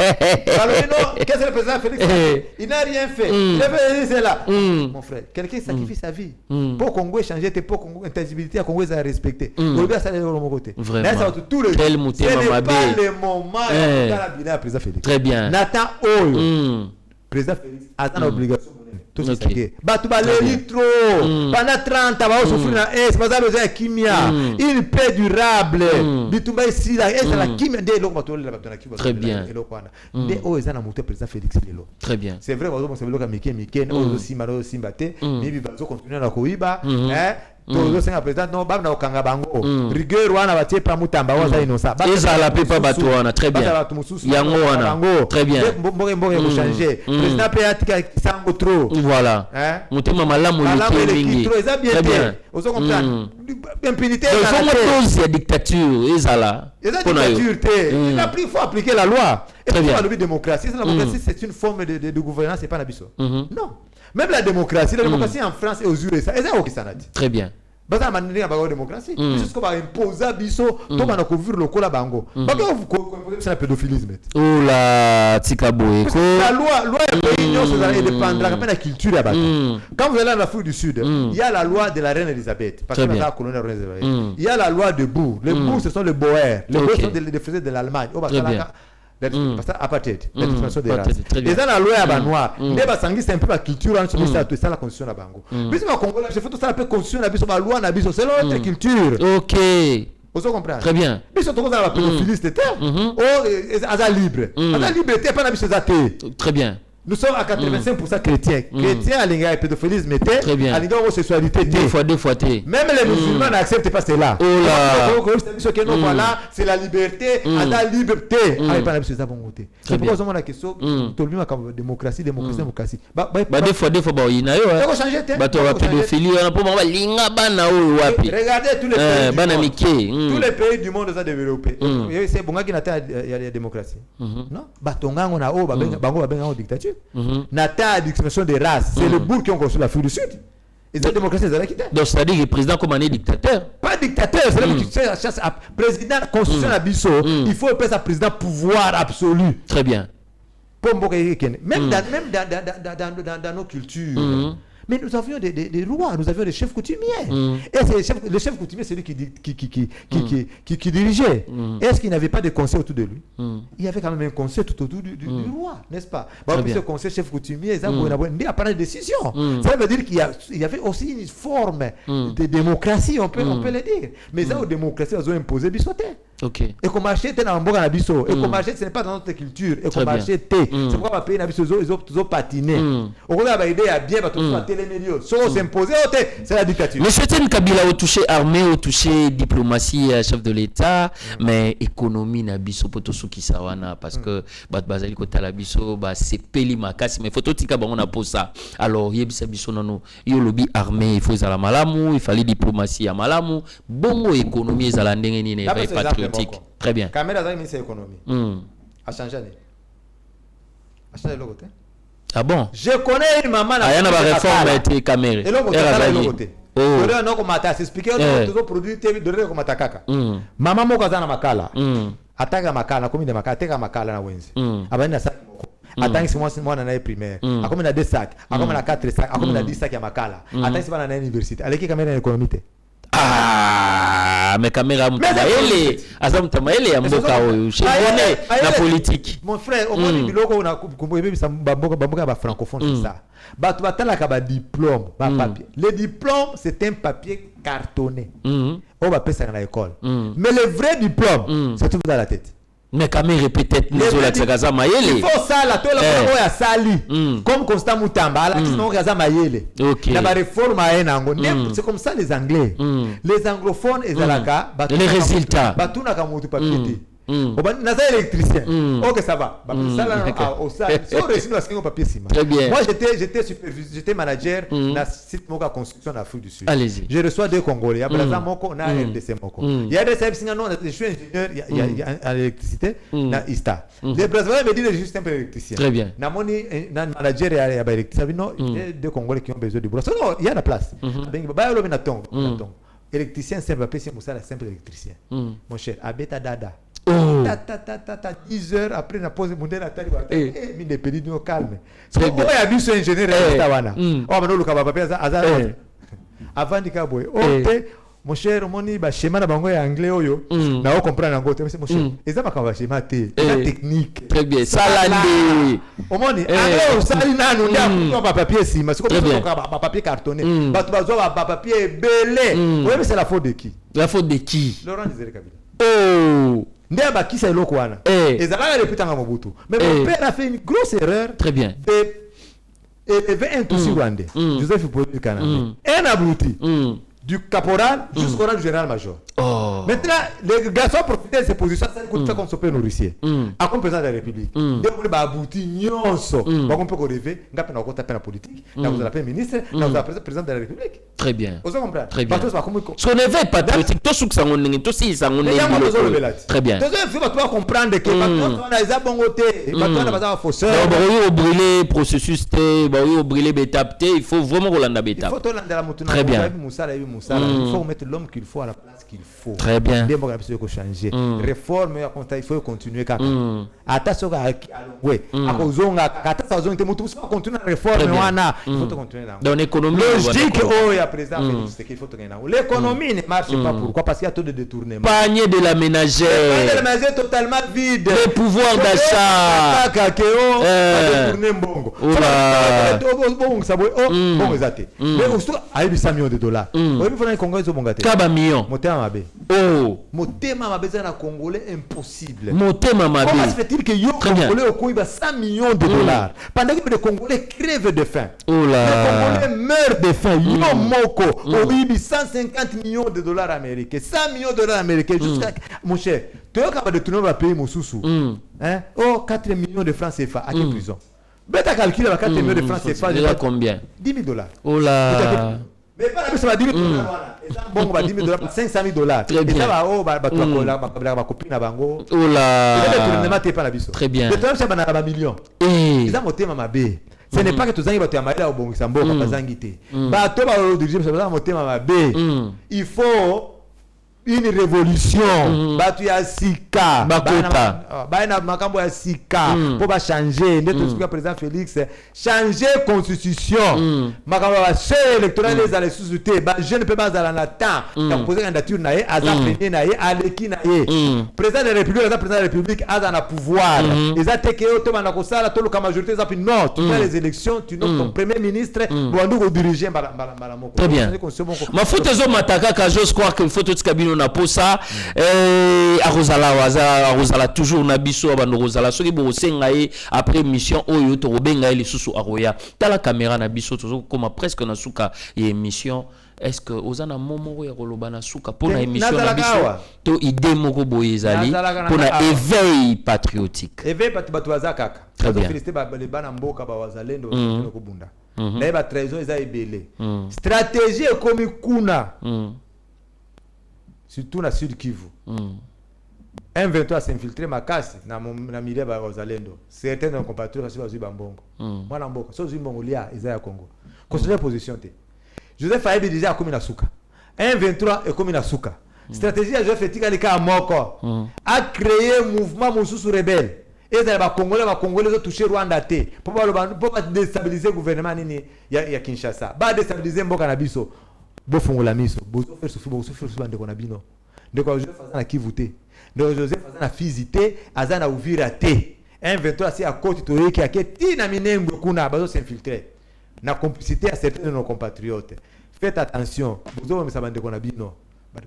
Alors qu'est-ce que le président Félix a fait? Il n'a rien fait. Il a fait c'est là. Mon frère, quelqu'un sacrifie sa vie pour Congo échanger tes pour Congo intangibilité à Congo ça respecter. On doit ça de mon côté. Vraiment. Là ça tout le. Quel mouté mama bé. C'est pas le moment dans la bilan président Félix. Très bien. Nathan Oyo. Président Félix a une obligation. Tout ça c'est batu baleli trop pendant 30 ans va souffrir na est pas besoin de kimia une paix durable bitumba ici là est la kimia de l'eau bato la bato na kibo très bien de o ezana monter président Félix lelo très bien c'est vrai bazo c'est loka mike o simba te mais bazo continuer na koiba Tozo senga président non bab na okanga bango rigueur wana batie pa mutamba waza inosa ezala pepa bato wana très bien yango wana très bien mboke ko changer président pe atika sango trop voilà mutema malamu le mingi très bien ozo comprendre impunité il faut mettre ya dictature ezala il a pris faut appliquer la loi et puis la démocratie c'est une forme de gouvernance c'est pas nabiso non. Même la démocratie en France et aux USA, c'est ok ça. Très bien. baza manini ya bago démocratie jusqu'à ba imposer biso to bana ko vivre le kola bango bago ko c'est la pédophilisme oh la tika boye ko la loi ya pays nyonso ça dépendra quand la culture ya bato quand vous allez en Afrique du Sud il y a la loi de la reine Elisabeth parce que la colonne reine Elisabeth il y a la loi de Bourg les Bourg ce sont les Boers les Boers sont des Français de l'Allemagne au Bakalaka parce que apartheid l'expression des races et dans la loi ya ba noir ne ba sangisa un peu la culture en ce ça tout ça la constitution na bango biso ba Congo je fais tout ça la constitution na biso ba loi na biso c'est notre culture OK vous comprenez très bien biso to ko za ba pédophiliste oh aza libre liberté pas na biso za très bien. Nous sommes à 85% chrétiens. Chrétiens, à l'ingénieur pédophilisme, à l'ingénieur homosexualité. Deux fois. Même les musulmans n'acceptent pas cela. Oh là. Voilà, c'est la liberté, à la liberté. C'est pourquoi on a la question, tout le monde a démocratie. Bah, deux fois, il y a eu. Pédophilie, regardez tous les pays du monde ont développé. C'est bon qu'il y a la démocratie. Non? Batonga, on a une dictature. Nata d'expression des races, c'est le bourg qui ont construit l'Afrique du Sud. Et la démocratie, c'est là qui donc, c'est-à-dire que le président comme un dictateur. Pas dictateur, c'est là que tu cherches à président constitution à Bisso. Il faut appeler ça président pouvoir absolu. Très bien. Même dans nos cultures. Mais nous avions des rois, nous avions des chefs coutumiers. Et le chef coutumier, c'est lui qui dirigeait. Est-ce qu'il n'avait pas de conseil autour de lui? Il y avait quand même un conseil tout autour du roi, n'est-ce pas? Ce conseil chef coutumier, il n'y a pas de décision. Ça veut dire qu'il y avait aussi une forme de démocratie, on peut le dire. Mais ça, la démocratie, elles ont imposé Bissoté. Okay. Et qu'on marchait dans le Nabiso. Et qu'on marchait, ce n'est pas dans notre culture. Et qu'on marchait, c'est pourquoi les pays Nabiso, ils ont patiné. On a idée à bien, les médias. S'imposer, c'est la dictature. Monsieur Ten Kabila a touché armée, a touché diplomatie, chef de l'État, mais économie Nabiso, potosu kisawana, parce que Bazali Kota Labiso, c'est Peli Makasi, mais photo tika on a posé ça. Alors, Yebisa Biso Nano, il y a lobby armée, il faut à la malamu, il fallait diplomatie à malamu, bongo économie, ils allaient n'engager patriotique. Très bien. Caméra dans ministère de l'économie. A changé. A changé le côté. Ah bon? Je connais une maman là. Il y a une réforme a été caméra. Et l'autre côté. Oh. On a commenté à s'expliquer tous les produits de comme atakaka. Maman mo kazana makala. Ataka makala comme de makala, ataka makala na wenzi. Abana sa Attends, c'est moi dans primaire. A comme na 2 sacs, a comme na 4 sacs, a comme na 10 sacs ya makala. Attends, c'est pas dans l'université. Allez caméra économie. Ah, mais caméra mutamaele azamutamaele ya mboka oyo chebone na politique. Mon frère, au moins biloko na kumbuye bisa bamboka ba francophone c'est ça. Batu batala ka ba diplôme, ba papier. Le diplôme c'est un papier cartonné. On va passer à l'école. Mais le vrai diplôme, c'est tout dans la tête. Mais caméra peut-être nous la tsakaza mayele. Il faut ça la tola ko ya sali. Comme Constant Mutamba la kisno kaza mayele. Na ba réforme ayenango. C'est comme ça les anglais. Les anglophones ezalaka les résultats. Batuna ka mutu papier. Naza électricien. OK ça va. Ça là au sali. Si on réussit à papier sima. Moi j'étais manager na site moka construction en Afrique du Sud. Allez-y. Je reçois 2 Congolais, ya Braza moko na RDC moko. Il y a des services non, je suis ingénieur il y a à l'électricité na ISTA. Les Brésiliens me disent juste un peu électricien. Très bien. Na moni na manager ya électricien non, il y a 2 Congolais qui ont besoin de boulot. Non, il y a la place. Ba yo na tongo. Électricien simple papier c'est ça simple électricien. Mon cher, abeta dada. Oh. 10 heures après la pause mondiale à Tali. Mi de pédi no calme. Parce que on a vu ce ingénieur à Tawana. Oh mais le papier azar. Avant de kaboy. OK. Mon cher, moni ba schéma na bango ya anglais oyo. Na o comprendre ngo te mon cher. Ezaba ka ba schéma te. La technique. Très bien. Salande. O moni anglais o sali nanu ndia ba papier si mais c'est comme ba papier cartonné. Ba tu bazo ba papier belé. Oui mais c'est la faute de qui? La faute de qui? Laurent Désiré Kabila. Oh. Ndea bakisa eloko wana. Ezalaka depuis tanga Mobutu. Mais mon père a fait une grosse erreur. Très bien. Élever un Tutsi rwandais. Joseph Paul Kanambe. Un abruti. Du caporal jusqu'au rang du général-major. Oh. Maintenant, les garçons profitaient de ces positions, ça coûte ça comme son père nourricier. À comme président de la République. Donc, on va aboutir nyonso. On peut rêver, on peut taper la politique, on va appeler ministre, on va appeler président de la République. Très bien. Vous comprenez? Très bien. Ce qu'on est patriotique, tout ce que ça on est, tout si ça on est. Très bien. Donc, il faut comprendre que on a des bon côté, on a pas fausseur. On brûler processus, on brûler étape, il faut vraiment Rolanda étape. Il faut Rolanda la mutuna. Très bien. Moussala, il faut mettre l'homme qu'il faut à la place qu'il faut. Très bien. Il faut changer. Réforme, il faut continuer. Attention à oui. À cause de continuer la réforme, il faut continuer. Dans l'économie, logique, il y a président il faut continuer. L'économie ne marche pas. Pourquoi? Parce qu'il y a trop de détournements. Panier de la ménagère. Le panier de la ménagère est totalement vide. Le pouvoir d'achat. Mais aussi, il y a 100 millions de dollars. Kaba million. Oh. Motema mabe za na Congolais impossible. Motema mabe. Comment se fait-il que yo Congolais au Koiba 100 millions de dollars pendant que les Congolais crèvent de faim? Oh là. Les Congolais meurent de faim. Yo moko au Koiba 150 millions de dollars américains. 100 millions de dollars américains jusqu'à mon cher. Tu es capable de tourner le pays mon sousou. Hein? Oh 4 millions de francs CFA à quelle prison? Bêta calcule à 4 millions de francs CFA déjà combien? 10 000 dollars. Oh là. Mais pas la ça va 10 000 dollars. Bon, on va 10 000 dollars, 500 000 dollars. Très bien. Et ça va, oh, ma copine à Bango. Oh là. Très bien. Le temps, c'est un million. Et ça, moté ma bé. Ce n'est pas que tous les gens qui ont été au bon Sambo, pas zangité. Bah, toi, c'est moté ma bé. Il faut une révolution. Bah, tu as Sika. Bah, makambo ya Sika. Pour pas changer. Notre président Félix, changer constitution. Makambo ya seul électoral les allées sous-souter. Bah, je ne peux pas aller en attend. T'as posé candidature naïe, azafreni naïe, aleki naïe. Président de la République, président de la République, a dans le pouvoir. Ils ont été que tout le ça, tout le majorité, ça puis non. Tu fais les élections, tu nommes ton premier ministre, pour nous diriger. Très bien. Ma faute est au mataka, car j'ose croire qu'il faut tout ce cabine. Na posa arozala toujours na biso abando rozala soki bo senga ye après mission oyo to benga ele susu aroya tala caméra na biso to comme presque na suka ye émission. Est-ce que ozana momo ya koloba na suka pona émission na biso to idée moko boye ezali pona éveil patriotique bato bazakaka féliciter les bana mboka ba wazalendo ko bunda na ba trésor eza ebele stratégie ekomi kuna surtout na Sud Kivu. M23 s'infiltrer ma casse na milieu ba Wazalendo. Certains de nos compatriotes sont bazui bambongo. Mwana mboka, so zui mbongo lia Isaiah Congo. Considère position te. Joseph Ayebi déjà comme na suka. M23 est comme na suka. Stratégie à Joseph Etika lika moko. A créé mouvement mususu rebelle. Et ça va Congolais ont touché Rwanda te. Pour pas déstabiliser le gouvernement nini ya Kinshasa. Ba déstabiliser mboka na biso. Bofongola miso bozo faire souffrir ndeko na bino ndeko Joseph azana kivuté ndeko Joseph azana fizité azana uvira te M23 si à côté toyeki aketi na minengo kuna bazo s'infiltrer na complicité à certains de nos compatriotes. Faites attention bozo mesa ndeko na bino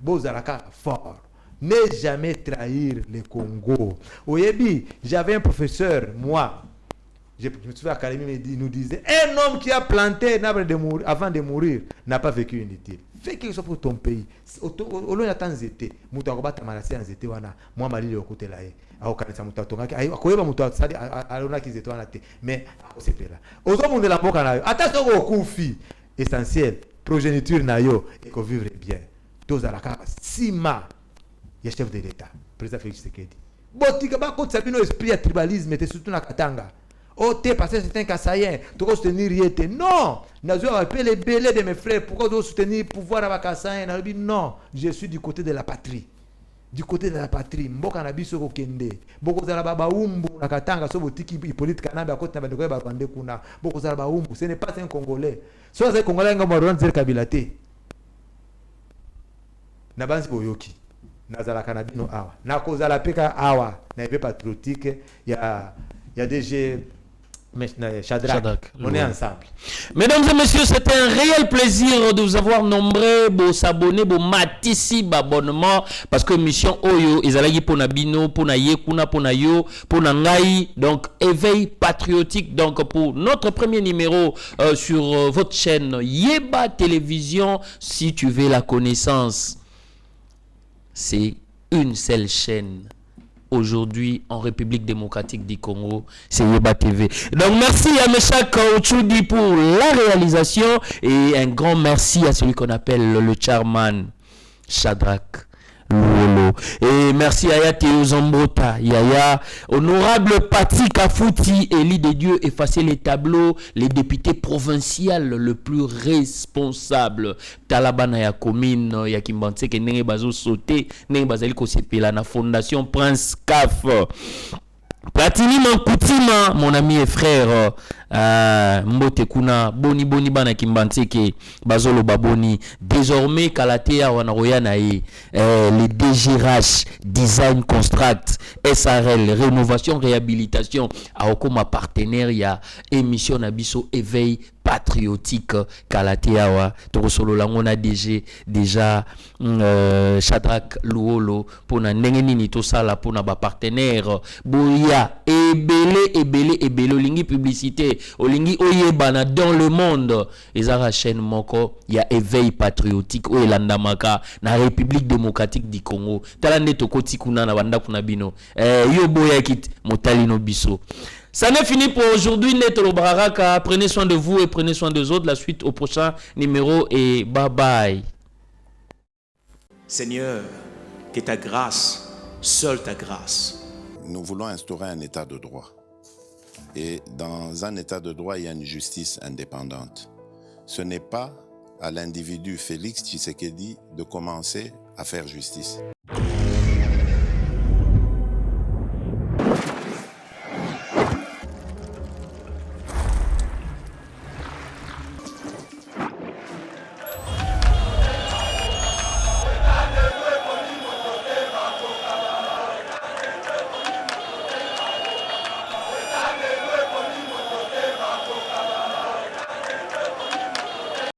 bozo alaka fort. Ne jamais trahir le Congo. Oyebi, j'avais un professeur moi je me souviens à l'académie, il nous disait un homme qui a planté un arbre avant de mourir n'a pas vécu inutile. Fais quelque chose pour ton pays. Au long de temps, zété. Mouta ko bata malasi en zété wana. Moi mali le côté là. A okanisa mouta tonga. Akoyeba mouta sali alona ki zété wana te. Mais akosepela. Ozo monde la mboka na yo. Attention ko kufi. Essentiel. Progéniture na yo et ko vivre bien. Tozalaka sima. Ya chef de l'État. Président Félix Tshisekedi. Botika ba ko tsabino esprit ya tribalisme et surtout na Katanga. Oh, t'es passé, c'est un Kassayen, tu dois soutenir Riete. Non, Nazo a appelé les belés de mes frères. Pourquoi tu dois soutenir le pouvoir à Kassayen? Non, je suis du côté de la patrie. Du côté de la patrie. Mboka na biso ko kende. Boko zala baba umbu na Katanga so botiki Hippolyte Kanambe à côté na bandeko ba Rwanda kuna. Boko zala baba umbu, ce n'est pas un Congolais. Soit c'est un Congolais ngomba Rwanda zer kabilate. Na banzi boyoki. Nazala kanabino awa. Na kozala peka awa. Na ebe patriotique ya DG Shadrach. On est ensemble. Mesdames et messieurs, c'était un réel plaisir de vous avoir nombreux, vos abonnés, vos matissib abonnements, parce que mission Oyo, Ezalagi pona bino, pona yekuna, pona yo, pona ngai, donc éveil patriotique. Donc pour notre premier numéro sur votre chaîne Yeba Télévision, si tu veux la connaissance, c'est une seule chaîne. Aujourd'hui en République démocratique du Congo, c'est Yeba TV. Donc merci à Meshak Kauchoudi pour la réalisation et un grand merci à celui qu'on appelle le chairman Shadrach. Luolo. Et merci Yaya Théo Zambota, Yaya, honorable Pati Kafouti, élu de Dieu, effacer les tableaux, les députés provinciaux le plus responsable. Talabana ya commune, ya Kimbanse, que nenge bazo sauté, nenge bazali ko sepela na fondation Prince Caf. Platini Mankoutima, mon ami et frère, Mbote Kuna, Boni Bana Kimbanseke, Bazolo Baboni, désormais Kalatea Wanaroya Nae, les DGRH, Design Construct, SRL, rénovation, réhabilitation, à Okoma partenaire, il y a émission Nabiso éveil patriotique Kalateawa Torosolo Langona DG déjà Shadrach Luolo pour na ndenge nini to sala pour na ba partenaire boya ebele olingi publicité olingi oyebana dans le monde ezara chaîne moko ya éveil patriotique o elandamaka na République démocratique du Congo talande tokoti kuna na banda kuna bino yo boya kit motalino biso. Ça n'est fini pour aujourd'hui. Netolo Baraka. Prenez soin de vous et prenez soin des autres. La suite au prochain numéro et bye bye. Seigneur, que ta grâce, seule ta grâce. Nous voulons instaurer un état de droit. Et dans un état de droit, il y a une justice indépendante. Ce n'est pas à l'individu Félix Tshisekedi de commencer à faire justice.